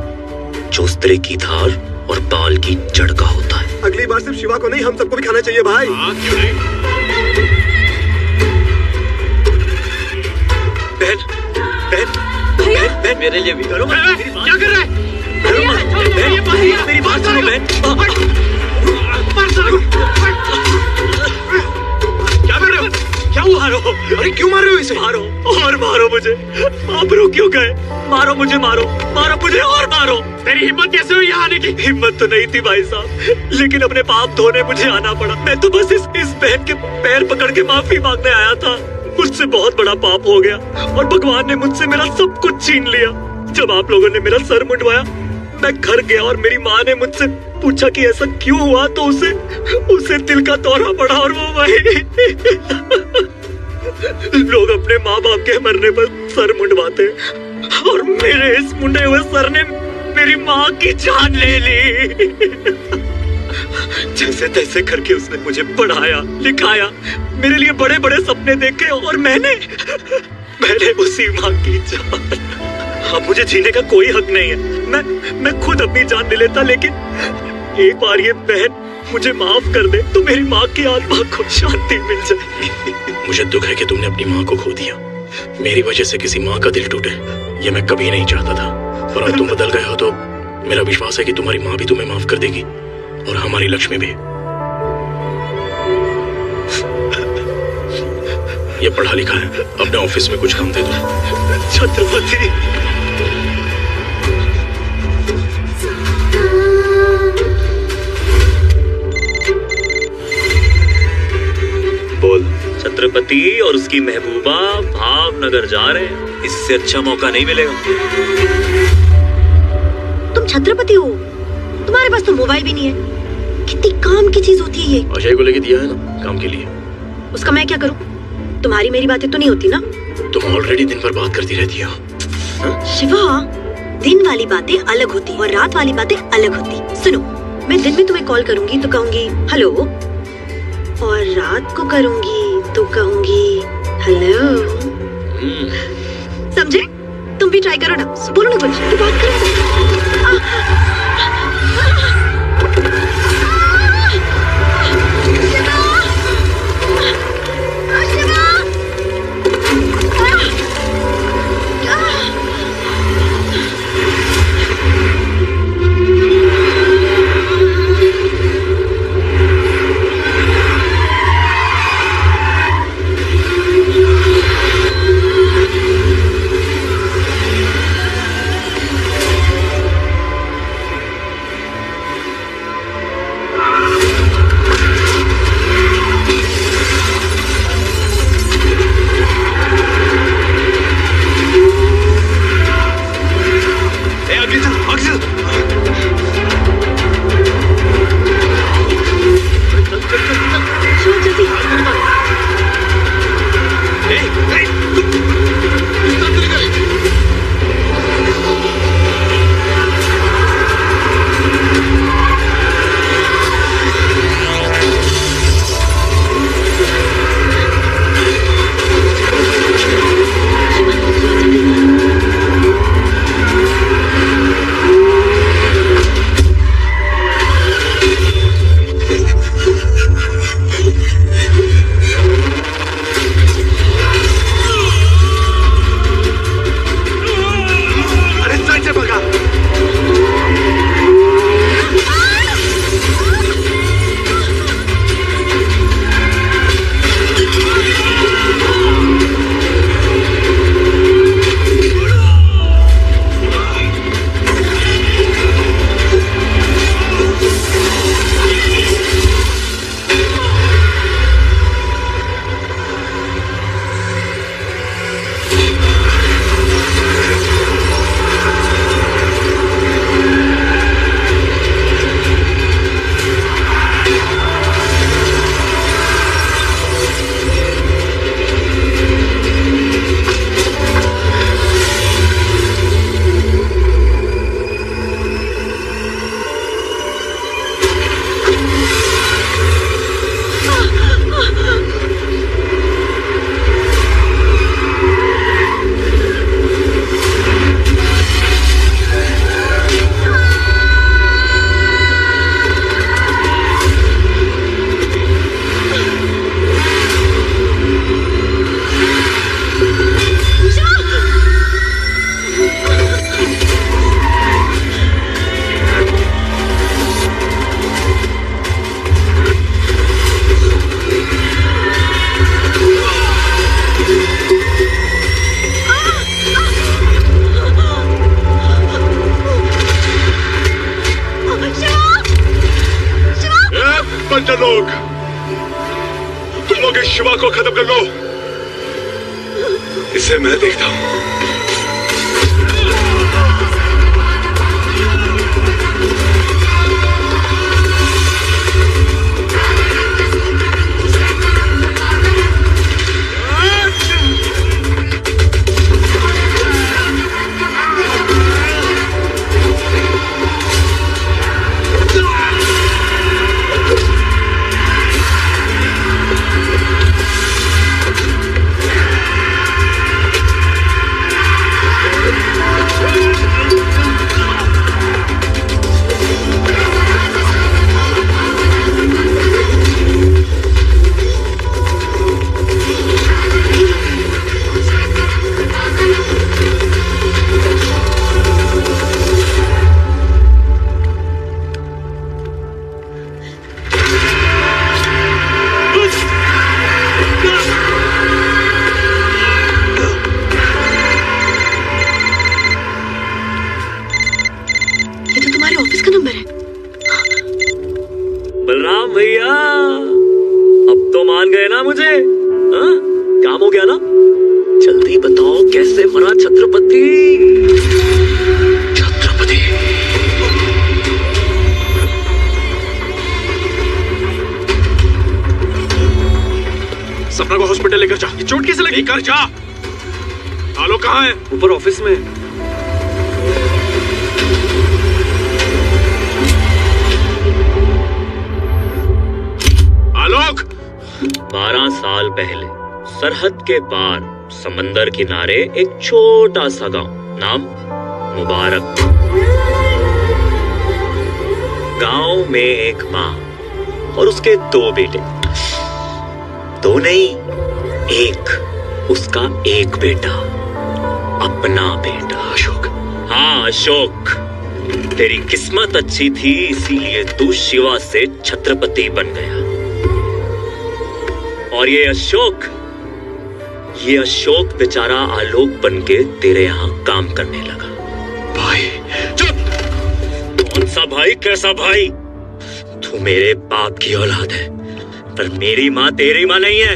जो स्त्री की धार और बाल की जड़ का होता है। अगली बार सिर्फ शिवा को नहीं, हम सबको भी खाना चाहिए भाई। क्यों नहीं? बहन, बहन, बहन, बहन, मेरे लिए भी करो। क्या कर रहा है? मेरी बात सुनो बहन। क्या कर रहे हो? क्या हुआ? अरे क्यों मार रहे हो इसे? मारो और मारो मुझे। आप रुक क्यों गए? मारो मुझे, मारो मारो मुझे और मारो। तेरी हिम्मत कैसे हुई यहाँ आने की? हिम्मत तो नहीं थी भाई साहब, लेकिन अपने पाप धोने मुझे आना पड़ा। मैं तो बस इस बहन के पैर पकड़ के माफी मांगने आया था। मुझसे बहुत बड़ा पाप हो गया और भगवान ने मुझसे मेरा सब कुछ छीन लिया। जब आप लोगों ने मेरा सर मुंडवाया, मैं घर गया और मेरी माँ ने मुझसे पूछा कि ऐसा क्यों हुआ, तो उसे दिल का दौरा पड़ा और वो वही लोग अपने माँ बाप के मरने पर सर मुंडवाते और मेरे इस मुंडे हुए सर ने मेरी माँ की जान ले ली। जैसे तैसे करके उसने मुझे पढ़ाया लिखाया, मेरे लिए बड़े बड़े सपने देखे और मैंने उसी माँ की जान। अब मुझे जीने का कोई हक नहीं है। मैं खुद अपनी जान ले लेता, लेकिन एक बार ये बहन मुझे माफ कर दे तो मेरी माँ की आत्मा को शांति मिल जाएगी। मुझे दुख है कि तुमने अपनी माँ को खो दिया। मेरी वजह से किसी माँ का दिल टूटे, ये मैं कभी नहीं चाहता था। पर अब तुम बदल गए हो तो मेरा विश्वास है कि तुम्हारी माँ भी तुम्हें माफ कर देगी और हमारी लक्ष्मी भी। ये पढ़ा लिखा है, अपने ऑफिस में कुछ काम दे दो। छत्रपति, बोल। छत्रपति और उसकी महबूबा भावनगर जा रहे हैं। इससे अच्छा मौका नहीं मिलेगा। तुम छत्रपति हो, तुम्हारे पास तो मोबाइल भी नहीं है। कितनी काम की चीज होती है ये। अजय को लेके दिया है ना काम के लिए। उसका मैं क्या करूं? तुम्हारी मेरी बातें तो नहीं होती ना? तुम ऑलरेडी दिन भर बात करती रहती हो। शिवा, दिन वाली बातें अलग होती और रात वाली बातें अलग होती। सुनो, मैं दिन में तुम्हें कॉल करूंगी तो कहूंगी हेलो, और रात को करूंगी तो कहूंगी हेलो। समझे? तुम भी ट्राई करो ना, बोलो ना कुछ, तो बात करो। इंस्पेक्टर लोग, तुम लोग इस शिवा को खत्म कर लो, इसे मैं देखता हूं। बलराम भैया, अब तो मान गए ना मुझे? हाँ? काम हो गया ना? जल्दी बताओ कैसे मरा छत्रपति? छत्रपति सपना को हॉस्पिटल लेकर जा। ये चोट कैसे लगी? कर जा। आलोक कहाँ है? ऊपर ऑफिस में। आलोक! 12 साल पहले सरहद के पार समंदर किनारे एक छोटा सा गांव, नाम मुबारक। गांव में एक माँ और उसके 2 बेटे, 2 नहीं, एक, उसका एक बेटा, अपना बेटा अशोक। हाँ अशोक, तेरी किस्मत अच्छी थी, इसीलिए तू शिवा से छत्रपति बन गया। और ये अशोक बेचारा आलोक बनके तेरे यहाँ काम करने लगा। भाई चुप! कौन सा भाई, कैसा भाई? तू मेरे बाप की औलाद है, पर मेरी माँ तेरी माँ नहीं है।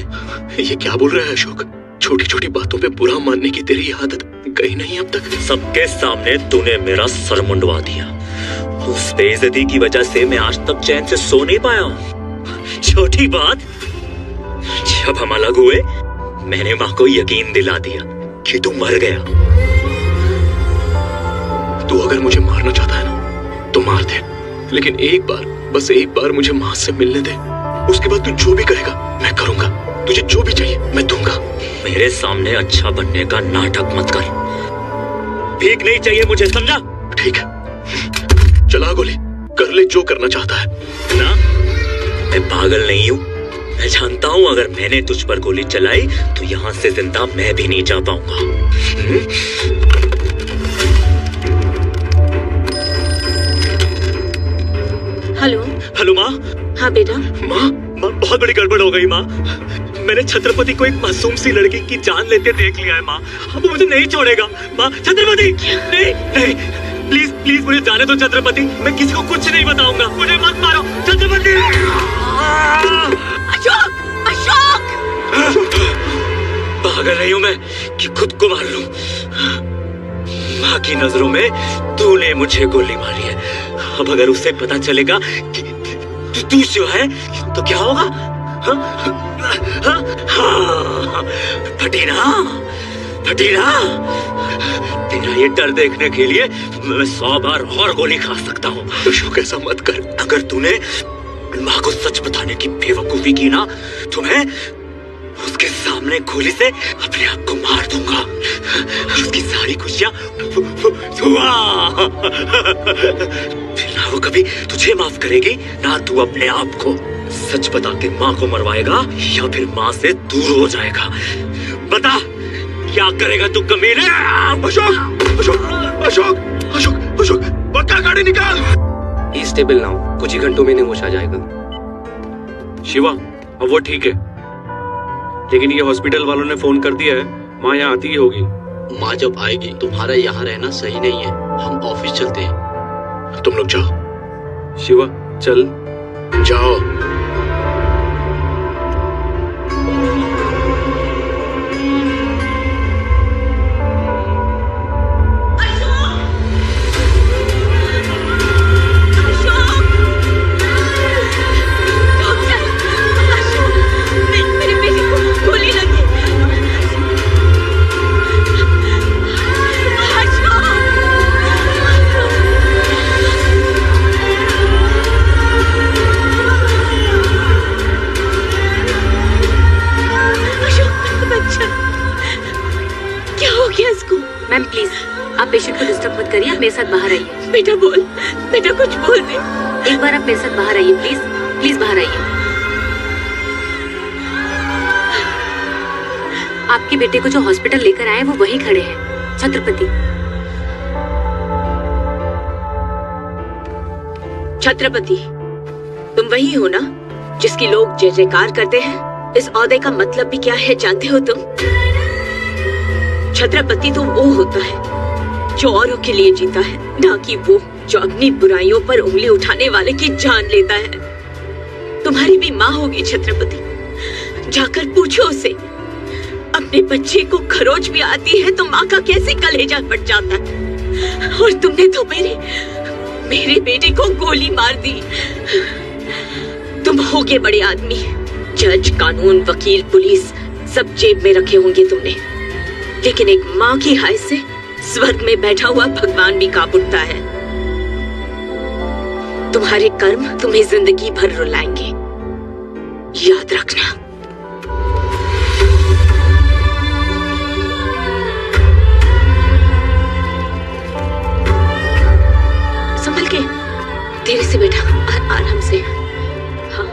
ये क्या बोल रहा है अशोक? छोटी छोटी बातों पे बुरा मानने की तेरी आदत गई नहीं अब तक? सबके सामने तूने मेरा सर मुंडवा दिया। उस बेइज्जती की वजह से मैं आज तक चैन से सो नहीं पाया हूँ। छोटी बात, जब हम अलग हुए मैंने माँ को यकीन दिला दिया कि तू मर गया। तू अगर मुझे मारना चाहता है ना तो मार दे, लेकिन एक बार, बस एक बार मुझे माँ से मिलने दे। उसके बाद तू जो भी कहेगा मैं करूंगा। तुझे जो भी चाहिए मैं दूंगा। मेरे सामने अच्छा बनने का नाटक मत कर। भीख नहीं चाहिए मुझे, समझा? ठीक है, चला गोली, कर ले जो करना चाहता है ना। मैं पागल नहीं हूँ, मैं जानता हूँ अगर मैंने तुझ पर गोली चलाई तो यहाँ से जिंदा मैं भी नहीं जा पाऊंगा। हेलो। हेलो माँ। हाँ बेटा। माँ बहुत बड़ी गड़बड़ हो गई माँ। मैंने छत्रपति को एक मासूम सी लड़की की जान लेते देख लिया है माँ। अब मुझे नहीं छोड़ेगा माँ। छत्रपति नहीं नहीं, प्लीज प्लीज मुझे जाने दो छत्रपति। मैं किसी को कुछ नहीं बताऊंगा, मुझे मत मारो छत्रपति। अशोक! अशोक! पागल नहीं हूं मैं कि खुद को मार लूं। माँ की नजरों में तूने मुझे गोली मारी है। अब अगर उसे पता चलेगा कि तू शिवा है तो क्या होगा? फटीना, फटीना, तेरा ये डर देखने के लिए मैं 100 बार और गोली खा सकता हूँ। अशोक ऐसा मत कर। अगर तूने माँ को सच बताने की बेवकूफी की ना तो मैं उसके सामने गोली से अपने आप को मार दूंगा। उसकी सारी खुशियां फिर ना वो कभी तुझे माफ करेगी ना तू अपने आप को। सच बता के माँ को मरवाएगा या फिर माँ से दूर हो जाएगा? बता क्या करेगा तू कमीने? अशोक! अशोक! अशोक! अशोक! अशोक! पक्का गाड़ी निकाल। स्टेबल ना हो, कुछ ही घंटों में होश आ जाएगा। शिवा अब वो ठीक है, लेकिन ये हॉस्पिटल वालों ने फोन कर दिया है, माँ यहाँ आती ही होगी। माँ जब आएगी तुम्हारा यहाँ रहना सही नहीं है, हम ऑफिस चलते हैं। तुम लोग जाओ। शिवा चल। जाओ। करिए, आप मेरे साथ बाहर आइए। बेटा बोल, बेटा कुछ बोल दे। एक बार आप मेरे साथ बाहर आइए, प्लीज प्लीज बाहर आइए। आपके बेटे को जो हॉस्पिटल लेकर आए वो वहीं खड़े हैं, छत्रपति। छत्रपति, तुम वही हो ना जिसकी लोग जय जयकार करते हैं? इस ओहदे का मतलब भी क्या है जानते हो तुम? छत्रपति तो वो होता है जो औरों के लिए जीता है, ना कि वो जो अपनी बुराइयों पर उंगली उठाने वाले की जान लेता है। तुम्हारी भी माँ होगी छत्रपति, जाकर पूछो उसे। अपने बच्चे को खरोच भी आती है तो माँ का कैसे कलेजा फट जाता है। और तुमने तो मेरे बेटे को गोली मार दी। तुम होगे बड़े आदमी, जज, कानून, वकील, पुलिस सब जेब में रखे होंगे तुमने, लेकिन एक माँ की हाय से स्वर्ग में बैठा हुआ भगवान भी कांप उठता है। तुम्हारे कर्म तुम्हें जिंदगी भर रुलाएंगे, याद रखना। संभल के, धीरे से बेटा, आराम से। हाँ।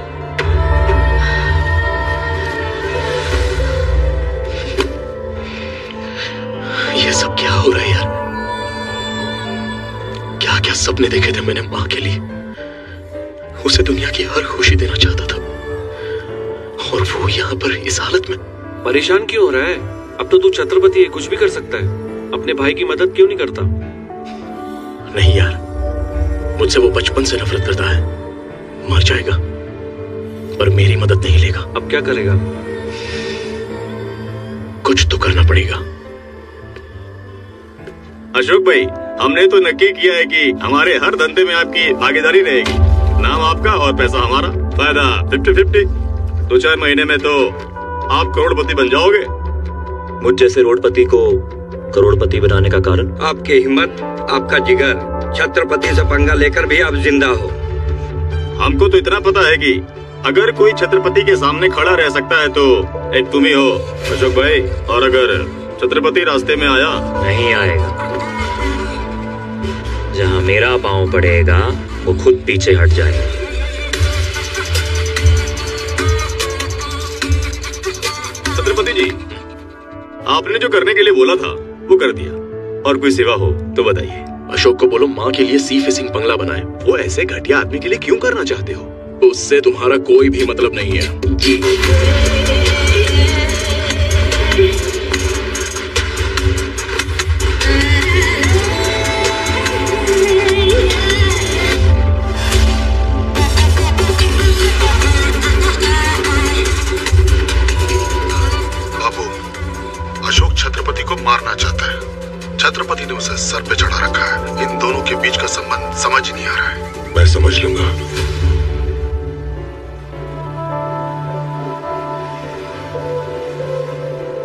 ये सब क्या हो रहा है यार? क्या क्या सपने देखे थे मैंने माँ के लिए। उसे दुनिया की हर खुशी देना चाहता था, और वो यहाँ पर इस हालत में। परेशान क्यों हो रहा है? अब तो तू छत्रपति है, कुछ भी कर सकता है। अपने भाई की मदद क्यों नहीं करता? नहीं यार, मुझसे वो बचपन से नफरत करता है। मर जाएगा पर मेरी मदद नहीं लेगा। अब क्या करेगा? कुछ तो करना पड़ेगा। अशोक भाई, हमने तो नक्की किया है कि हमारे हर धंधे में आपकी भागीदारी रहेगी। नाम आपका और पैसा हमारा, फायदा 50-50। 2-4 महीने में तो आप करोड़पति बन जाओगे। मुझ जैसे रोडपति को करोड़पति बनाने का कारण? आपकी हिम्मत, आपका जिगर। छत्रपति से पंगा लेकर भी आप जिंदा हो। हमको तो इतना पता है कि अगर कोई छत्रपति के सामने खड़ा रह सकता है तो एक तुम ही हो अशोक भाई। और अगर छत्रपति रास्ते में आया, नहीं आएगा। जहां मेरा पांव पड़ेगा वो खुद पीछे हट जाएगा। छत्रपति जी, आपने जो करने के लिए बोला था वो कर दिया। और कोई सेवा हो तो बताइए। अशोक को बोलो माँ के लिए सी फिशिंग बंगला बनाए। वो ऐसे घटिया आदमी के लिए क्यों करना चाहते हो? उससे तुम्हारा कोई भी मतलब नहीं है जी। बाबू, अशोक छत्रपति को मारना चाहता है। छत्रपति ने उसे सर पे चढ़ा रखा है। इन दोनों के बीच का संबंध समझ ही नहीं आ रहा है। मैं समझ लूंगा।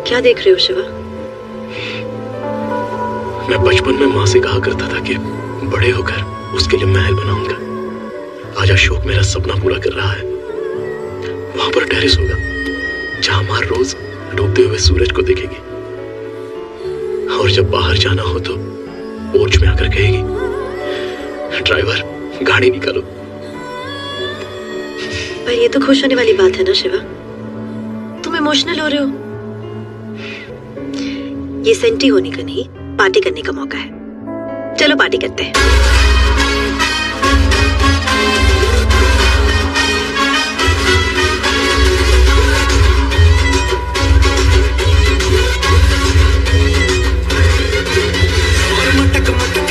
क्या देख रहे हो शिवा? मैं बचपन में माँ से कहा करता था कि बड़े होकर उसके लिए महल बनाऊंगा। आज अशोक मेरा सपना पूरा कर रहा है। वहां पर टेरेस होगा जहां माँ रोज डूबते हुए सूरज को देखेगी, और जब बाहर जाना हो तो पोर्च में आकर कहेगी, ड्राइवर गाड़ी निकालो। पर ये तो खुश होने वाली बात है ना शिवा, तुम इमोशनल हो रहे हो। ये सेंटी होने का नहीं, पार्टी करने का मौका है। चलो पार्टी करते हैं।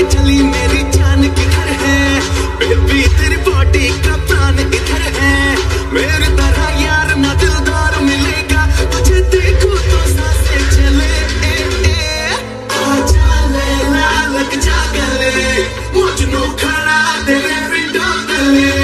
चली मेरी जान किधर है बेबी, तेरी बॉडी का प्राण इधर है। मेरे तरह यार ना दिलदार मिलेगा, तुझे देखो तो सांसें चले। आजा लैला लग जा गले, मजनू खड़ा तेरे विंडो तले।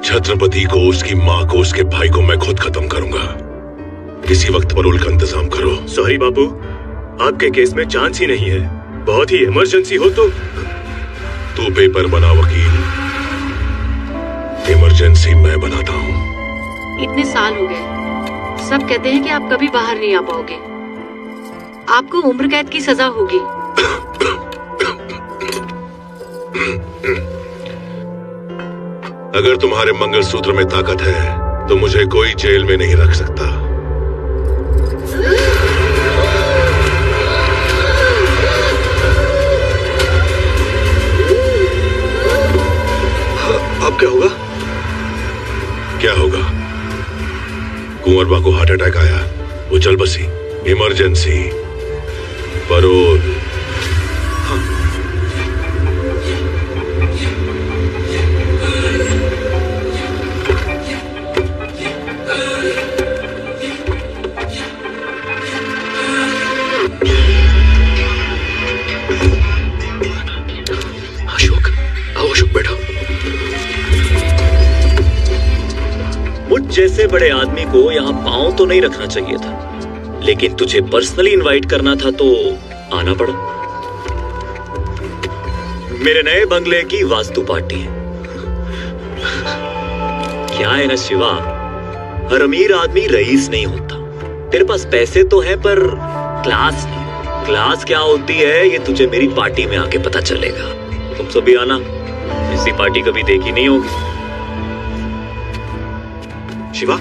छत्रपति को, उसकी माँ को, उसके भाई को मैं खुद खत्म करूंगा। किसी वक्त परोल का इंतजाम करो। सॉरी बाबू, आपके केस में चांस ही नहीं है। बहुत ही इमरजेंसी हो तो तू पेपर बना वकील, इमरजेंसी मैं बनाता हूँ। इतने साल हो गए, सब कहते हैं कि आप कभी बाहर नहीं आ पाओगे। आपको उम्र कैद की सजा होगी। अगर तुम्हारे मंगलसूत्र में ताकत है तो मुझे कोई जेल में नहीं रख सकता। अब क्या होगा? क्या होगा? कुंवरबा को हार्ट अटैक आया, वो चल बसी। Emergency, parole. जैसे बड़े आदमी को यहाँ पांव तो नहीं रखना चाहिए था, लेकिन तुझे पर्सनली इनवाइट करना था तो आना पड़ा। मेरे नए बंगले की वास्तु पार्टी है। क्या है ना शिवा, हर अमीर आदमी रईस नहीं होता। तेरे पास पैसे तो है पर क्लास नहीं। क्लास क्या होती है ये तुझे मेरी पार्टी में आके पता चलेगा। तुम सभी आना, ऐसी पार्टी कभी देखी नहीं होगी। शिवा,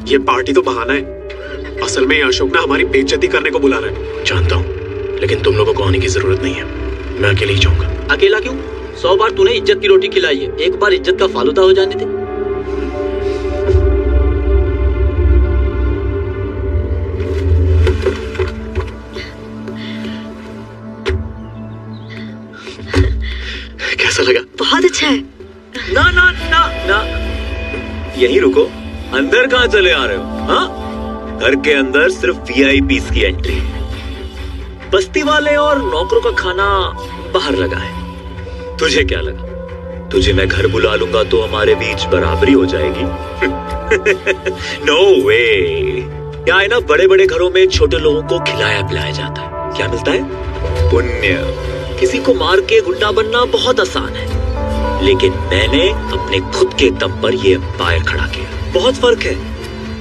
ये पार्टी तो बहाना है। असल में अशोक ना हमारी बेइज्जती करने को बुला रहा है। जानता हूँ, लेकिन तुम लोगों को आने की जरूरत नहीं है। मैं अकेले ही जाऊंगा। अकेला क्यों? 100 बार तूने इज्जत की रोटी खिलाई है, एक बार इज्जत का फालूदा हो जाने दे। कैसा लगा? बहुत अच्छा है। ना ना ना ना, यहीं रुको। अंदर कहाँ चले आ रहे हो? हाँ, घर के अंदर सिर्फ VIPs की एंट्री। बस्ती वाले और नौकरों का खाना बाहर लगा है। तुझे क्या लगा तुझे मैं घर बुला लूंगा तो हमारे बीच बराबरी हो जाएगी? नो वे। क्या है ना, बड़े बड़े घरों में छोटे लोगों को खिलाया पिलाया जाता है। क्या मिलता है? पुण्य। किसी को मार के गुंडा बनना बहुत आसान है, लेकिन मैंने अपने खुद के दम पर ये एम्पायर खड़ा किया। बहुत फर्क है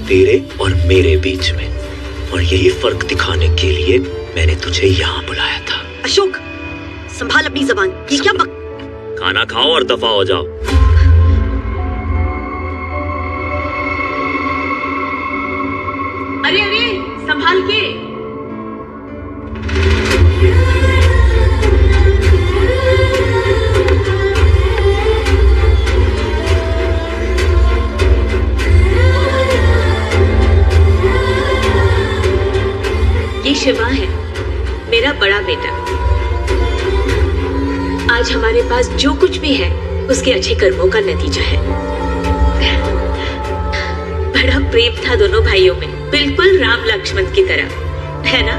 तेरे और मेरे बीच में, और यही फर्क दिखाने के लिए मैंने तुझे यहाँ बुलाया था। अशोक, संभाल अपनी जबान। ये क्या खाना खाओ और दफा हो जाओ। अरे अरे, संभाल के। ये शिवा है, मेरा बड़ा बेटा। आज हमारे पास जो कुछ भी है उसके अच्छे कर्मों का नतीजा है। बड़ा प्रेम था दोनों भाइयों में, बिल्कुल राम लक्ष्मण की तरह, है ना?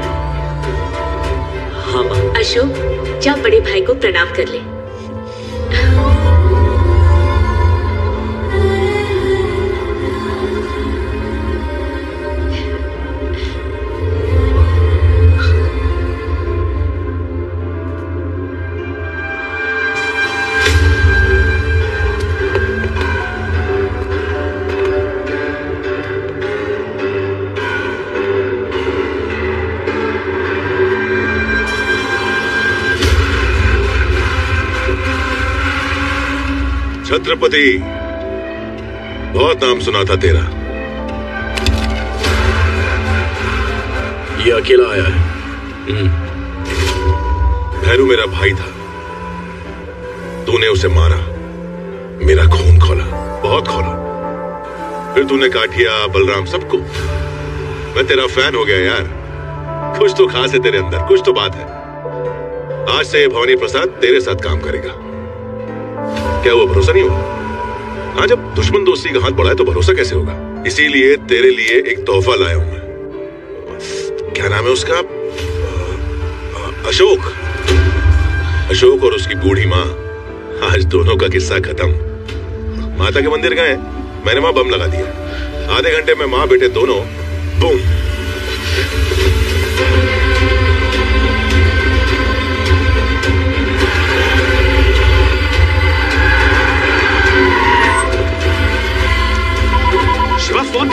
हाँ माँ। अशोक, जा बड़े भाई को प्रणाम कर ले। छत्रपति, बहुत नाम सुना था तेरा। ये अकेला आया है। भैरू मेरा भाई था, तूने उसे मारा। मेरा खून खोला, बहुत खोला। फिर तूने काटिया, बलराम, सबको। मैं तेरा फैन हो गया यार। कुछ तो खास है तेरे अंदर, कुछ तो बात है। आज से भवानी प्रसाद तेरे साथ काम करेगा। क्या वो भरोसा नहीं होगा? हाँ, जब दुश्मन दोस्ती का हाथ बढ़ाए तो भरोसा कैसे होगा? इसीलिए तेरे लिए एक तोहफा लाया हूं मैं। क्या नाम है उसका? अशोक। अशोक और उसकी बूढ़ी माँ, आज दोनों का किस्सा खत्म। माता के मंदिर गए, मैंने वहां बम लगा दिया। आधे घंटे में माँ बेटे दोनों बूम। शिवा, फोन।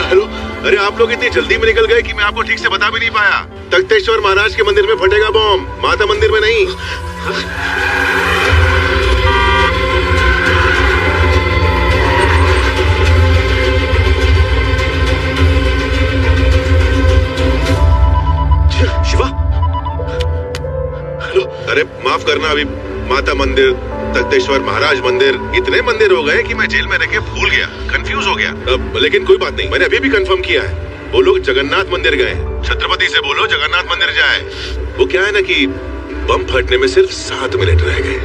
हेलो। अरे आप लोग इतनी जल्दी में निकल गए कि मैं आपको ठीक से बता भी नहीं पाया। तख्तेश्वर महाराज के मंदिर में फटेगा बम, माता मंदिर में नहीं। शिवा, हेलो। अरे माफ करना, अभी माता मंदिर, तख्तेश्वर महाराज मंदिर, इतने मंदिर हो गए कि मैं जेल में रह के भूल गया, कंफ्यूज हो गया। लेकिन कोई बात नहीं, मैंने अभी भी कंफर्म किया है। वो लोग जगन्नाथ मंदिर गए। छत्रपति से बोलो जगन्नाथ मंदिर जाए। वो क्या है ना कि बम फटने में सिर्फ 7 मिनट रह गए।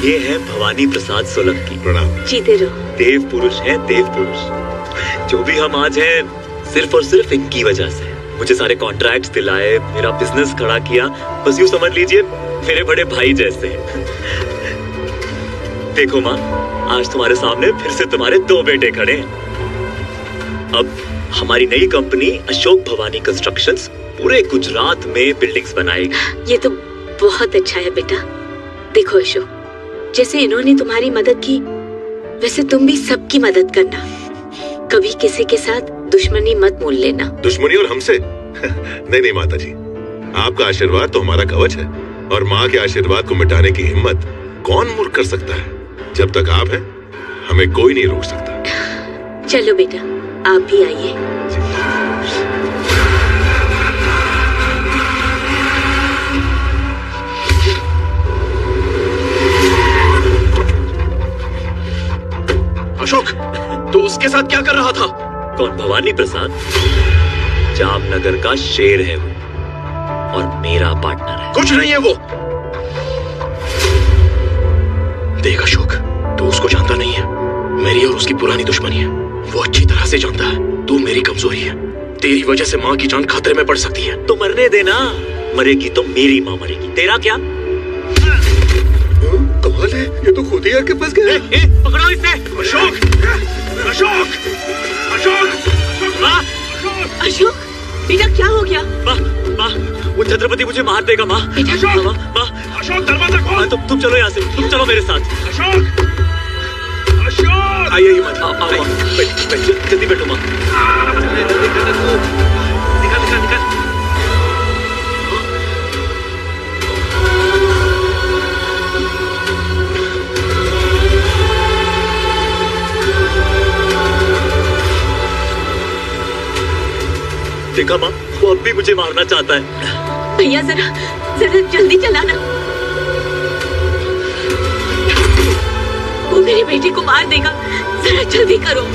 ये है भवानी प्रसाद सोलंकी। प्रणाम। जीते रहो। देव पुरुष है, देव पुरुष। जो भी हम आज हैं सिर्फ और सिर्फ इनकी वजह से। मुझे सारे कॉन्ट्रैक्ट्स दिलाए, मेरा बिजनेस खड़ा किया, बस यूं समझ लीजिए मेरे बड़े भाई जैसे। देखो माँ, आज तुम्हारे सामने फिर से तुम्हारे 2 बेटे खड़े हैं। अब हमारी नई कंपनी अशोक भवानी कंस्ट्रक्शंस पूरे गुजरात में बिल्डिंग्स बनाएगी। ये तो बहुत अच्छा है बेटा। देखो अशोक, जैसे इन्होंने तुम्हारी मदद की, वैसे तुम भी सबकी मदद करना। कभी किसी के साथ दुश्मनी मत मोल लेना। दुश्मनी और हमसे? नहीं नहीं माता जी, आपका आशीर्वाद तो हमारा कवच है, और माँ के आशीर्वाद को मिटाने की हिम्मत कौन मूर्ख कर सकता है। जब तक आप हैं, हमें कोई नहीं रोक सकता। चलो बेटा, आप भी आइए। अशोक, तो उसके साथ क्या कर रहा था? कौन? भवानी प्रसाद जामनगर का शेर है वो, और मेरा पार्टनर है। कुछ नहीं है वो। देख अशोक, तू उसको जानता नहीं है। मेरी और उसकी पुरानी दुश्मनी है। वो अच्छी तरह से जानता है तू मेरी कमजोरी है। तेरी वजह से माँ की जान खतरे में पड़ सकती है। तो मरने देना, मरेगी तो मेरी माँ मरेगी, तेरा क्या? कमाल है, ये तो खुद ही आके फंस गया। पकड़ो इसे। अशोक, अशोक, अशोक, माँ, अशोक, बेटा क्या हो गया? माँ, माँ, वो छत्रपति मुझे मार देगा माँ। अशोक, माँ, अशोक दरवाजा खोल। तुम चलो यहाँ से, तुम चलो मेरे साथ। अशोक, अशोक, आइए ये मत। आओ माँ, जल्दी बैठो माँ। निकल निकल निकल। देखा माँ, वो अब भी मुझे मारना चाहता है। भैया जरा जरा जल्दी चलाना, वो मेरे बेटे को मार देगा। जरा जल्दी करो।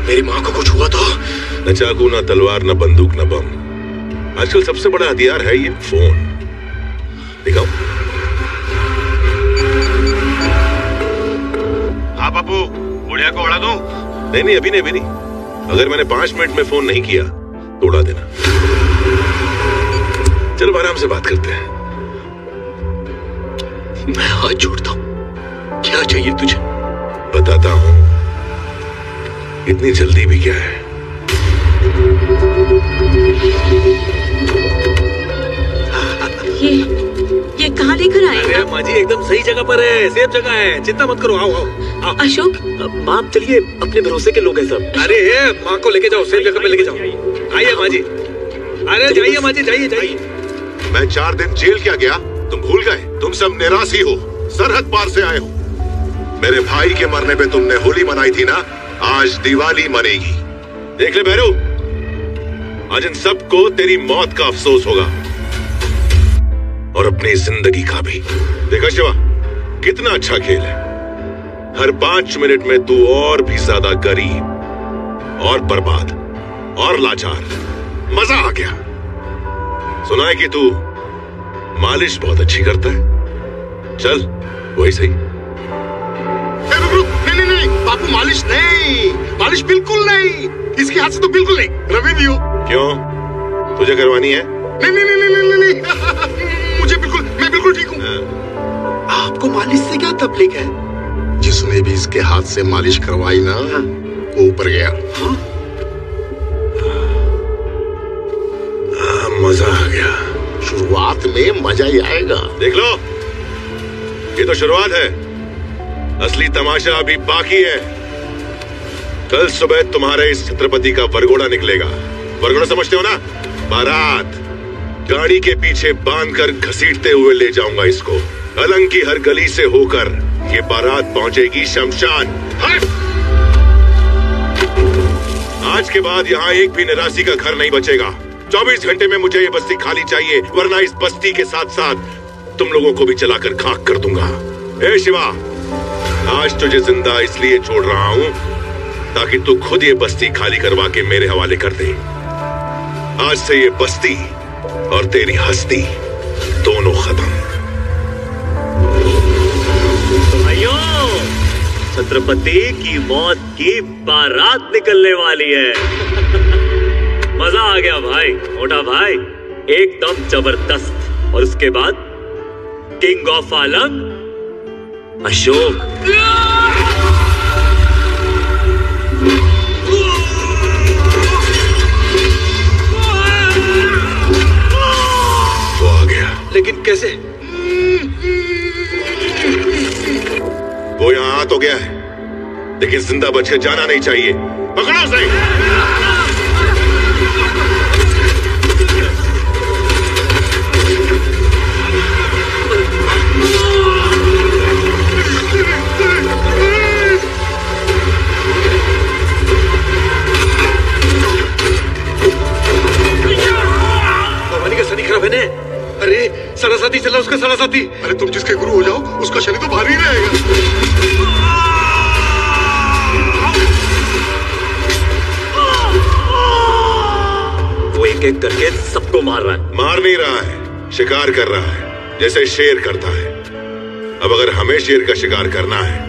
मेरी माँ को कुछ हुआ तो? न चाकू, न तलवार, न बंदूक, न बम। आजकल सबसे बड़ा हथियार है ये फोन। दिखाओ। हाँ बाबू, बुढ़िया को उड़ा दूं? नहीं नहीं, अभी नहीं, अभी नहीं। अगर मैंने 5 मिनट में फोन नहीं किया तो उड़ा देना। चलो आराम से बात करते हैं। मैं हाथ जोड़ता हूँ, क्या चाहिए तुझे? बताता हूँ, इतनी जल्दी भी क्या है? ये कहाँ लेकर आए? अरे माँ जी एकदम सही जगह पर है, सेफ जगह है, चिंता मत करो। आओ आओ आओ। अशोक, माँ आप चलिए, अपने भरोसे के लोग हैं सब। अरे माँ को लेके जाओ, सेफ जगह पे लेके जाओ। आइए माँ जी, अरे जाइए माँ जी, जाइए जाइए। मैं 4 दिन जेल क्या गया, तुम भूल गए? तुम सब निराशी हो, सरहद पार से आए हो। मेरे भाई के मरने पे तुमने होली मनाई थी ना, आज दिवाली मनेगी। देख ले भैरू, आज इन सबको तेरी मौत का अफसोस होगा और अपनी जिंदगी का भी। देखा शिवा, कितना अच्छा खेल है। हर 5 मिनट में तू और भी ज्यादा गरीब और बर्बाद और लाचार। मजा आ गया। सुना है कि तू मालिश बहुत अच्छी करता है। चल वही सही। नहीं नहीं नहीं बापू, मालिश नहीं, मालिश बिल्कुल नहीं। इसके हाथ से तो बिल्कुल नहीं। रवि भी हो। क्यों, तुझे करवानी है? नहीं नहीं नहीं नहीं नहीं, नहीं। मुझे बिल्कुल, मैं बिल्कुल ठीक हूँ। आपको मालिश से क्या तकलीफ है? जिसने भी इसके हाथ से मालिश करवाई ना, वो ऊपर गया। मजा आ गया। शुरुआत में मजा ही आएगा। देख लो, ये तो शुरुआत है, असली तमाशा अभी बाकी है। कल सुबह तुम्हारे इस छत्रपति का वरघोड़ा निकलेगा। वरघोड़ा समझते हो ना? बारात। गाड़ी के पीछे बांधकर घसीटते हुए ले जाऊंगा इसको। अलंग की हर गली से होकर ये बारात पहुंचेगी शमशान। आज के बाद यहाँ एक भी निराशी का घर नहीं बचेगा। 24 घंटे में मुझे ये बस्ती खाली चाहिए, वरना इस बस्ती के साथ साथ तुम लोगों को भी जलाकर खाक कर दूंगा। ए शिवा, आज तुझे जिंदा इसलिए छोड़ रहा हूं ताकि तू खुद ये बस्ती खाली करवा के मेरे हवाले कर दे। आज से ये बस्ती और तेरी हस्ती दोनों खत्म। भाइयों, छत्रपति की मौत की बारात निकलने वाली है। मजा आ गया भाई, मोटा भाई, एकदम जबरदस्त। और उसके बाद किंग ऑफ अलंग अशोक। वो आ गया। लेकिन कैसे? वो यहाँ आ तो गया है, लेकिन जिंदा बच के जाना नहीं चाहिए। पकड़ो उसे। भवानी का शनि खराब है ने? अरे सारा साथी चला, उसका सारा साथी। अरे तुम जिसके गुरु हो जाओ, उसका शनि तो भारी रहेगा। वो एक एक करके सबको मार रहा है। मार नहीं रहा है, शिकार कर रहा है, जैसे शेर करता है। अब अगर हमें शेर का शिकार करना है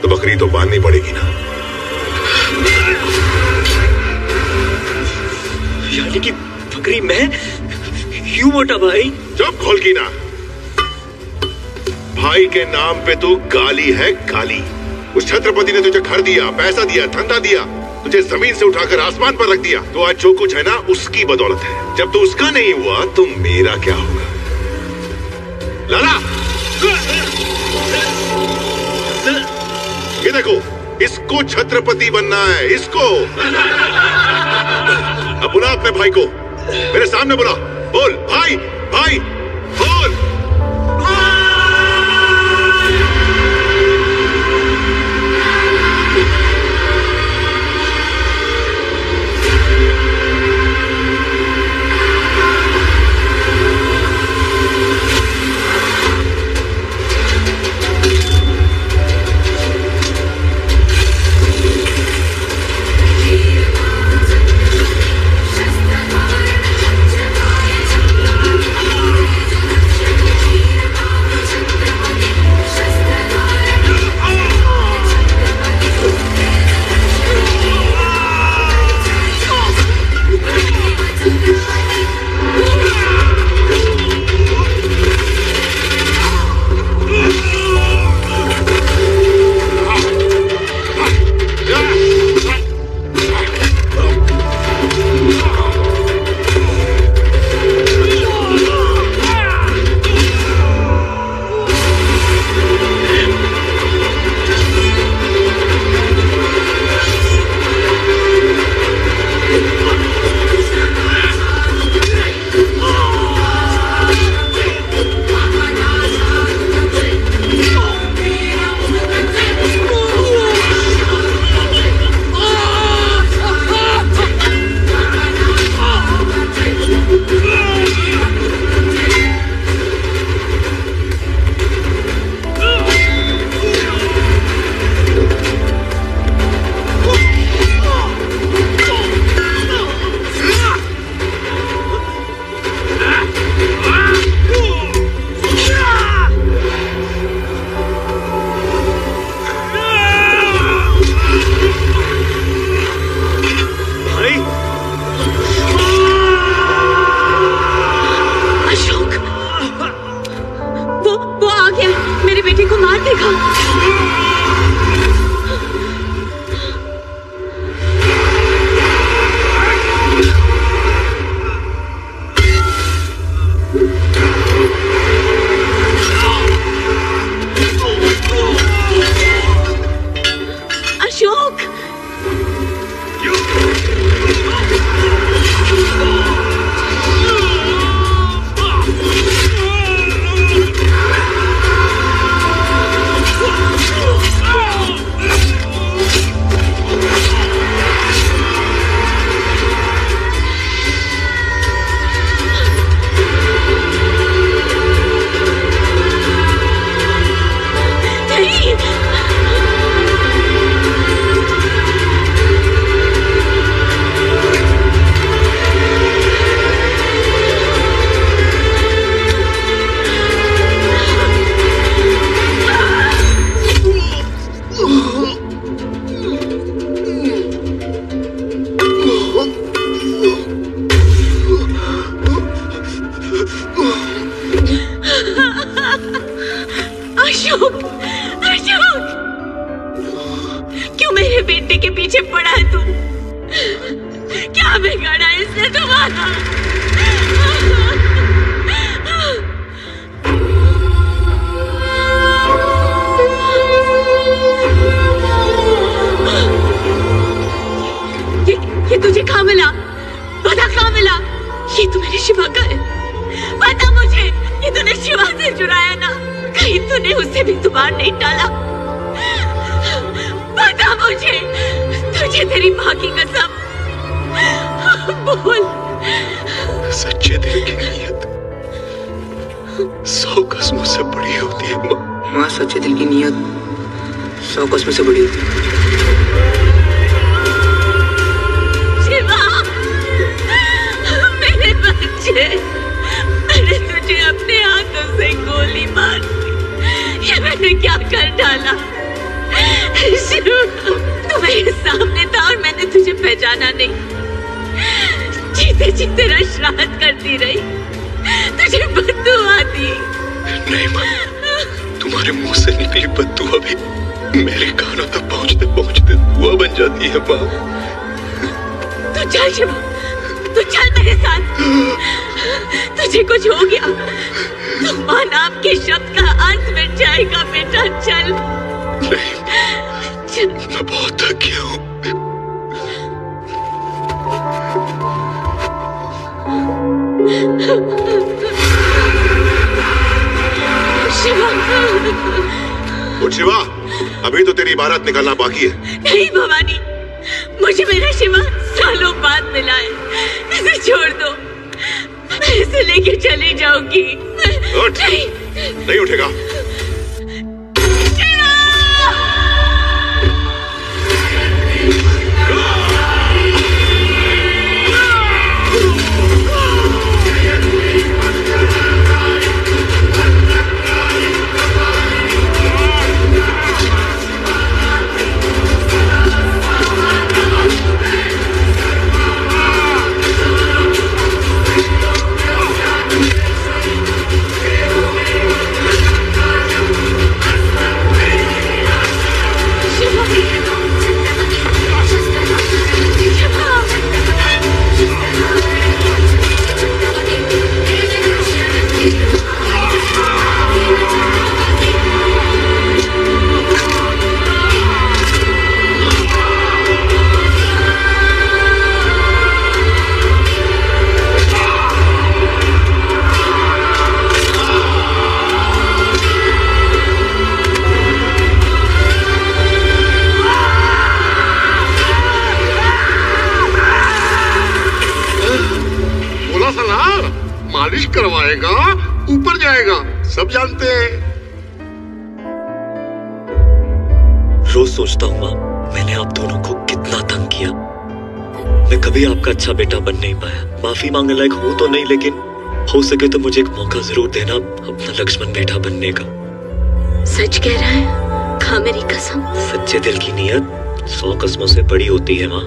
तो बकरी तो बांधनी पड़ेगी ना। यानी कि बकरी मैं? क्यों मोटा भाई? चुप खोल की ना। भाई के नाम पे तू गाली है, गाली। उस छत्रपति ने तुझे घर दिया, पैसा दिया, धंधा दिया, तुझे जमीन से उठाकर आसमान पर रख दिया। तो आज जो कुछ है ना, उसकी बदौलत है। जब तू उसका नहीं हुआ तो मेरा क्या होगा? लाला, ये देखो, इसको छत्रपति बनना है, इसको। अब बुला अपने भाई को, मेरे सामने बुला। बोल भाई, भाई बोल। अशोक, क्यों मेरे बेटे के पीछे पड़ा है तू? क्या बिगाड़ा है इसने तुम्हारा? ये तुझे कहाँ मिला? बता कहाँ मिला? ये तो मेरे शिवा का है। बता मुझे, ये तूने शिवा से चुराया ना? कहीं तूने उसे भी तुम्हारा नहीं डाला? बता मुझे, तुझे तेरी माँ की कसम बोल। सच्चे दिल की नीयत 100 कस्मों से बड़ी होती है माँ। माँ, सच्चे दिल की नीयत 100 कस्मों से बड़ी होती है। मेरे बच्चे, मैंने तुझे अपने हाथों से गोली मार दी। ये मैंने क्या कर डाला? तू मेरे सामने था और मैंने तुझे पहचाना नहीं। जीते जी तेरा श्राद्ध करती रही, तुझे बद्दुआ दी। नहीं माँ, तुम्हारे मुंह से निकली बद्दुआ भी मेरे कानों तक पहुंचते पहुंचते दुआ बन जाती है माँ। तू चल शिवा, तू चल मेरे साथ। तुझे कुछ हो गया तो माँ नाम के शब्द का अर्थ मिट जाएगा बेटा। चल। नहीं, मैं बहुत थक गया हूँ। शिवा, उठ शिवा, अभी तो तेरी बारात निकलना बाकी है। नहीं भवानी, मुझे मेरा शिवा सालों बाद मिला है। इसे छोड़ दो, मैं इसे लेके चली जाऊंगी। उठ। नहीं उठेगा। मालिश करवाएगा, ऊपर जाएगा, सब जानते हैं। रोज सोचता हूँ माँ, मैंने आप दोनों को कितना तंग किया। मैं कभी आपका अच्छा बेटा बन नहीं पाया। माफी मांगने लायक हूँ तो नहीं, लेकिन हो सके तो मुझे एक मौका जरूर देना अपना लक्ष्मण बेटा बनने का। सच कह रहा है? खा मेरी कसम। सच्चे दिल की नीयत 100 कस्मों से बड़ी होती है माँ।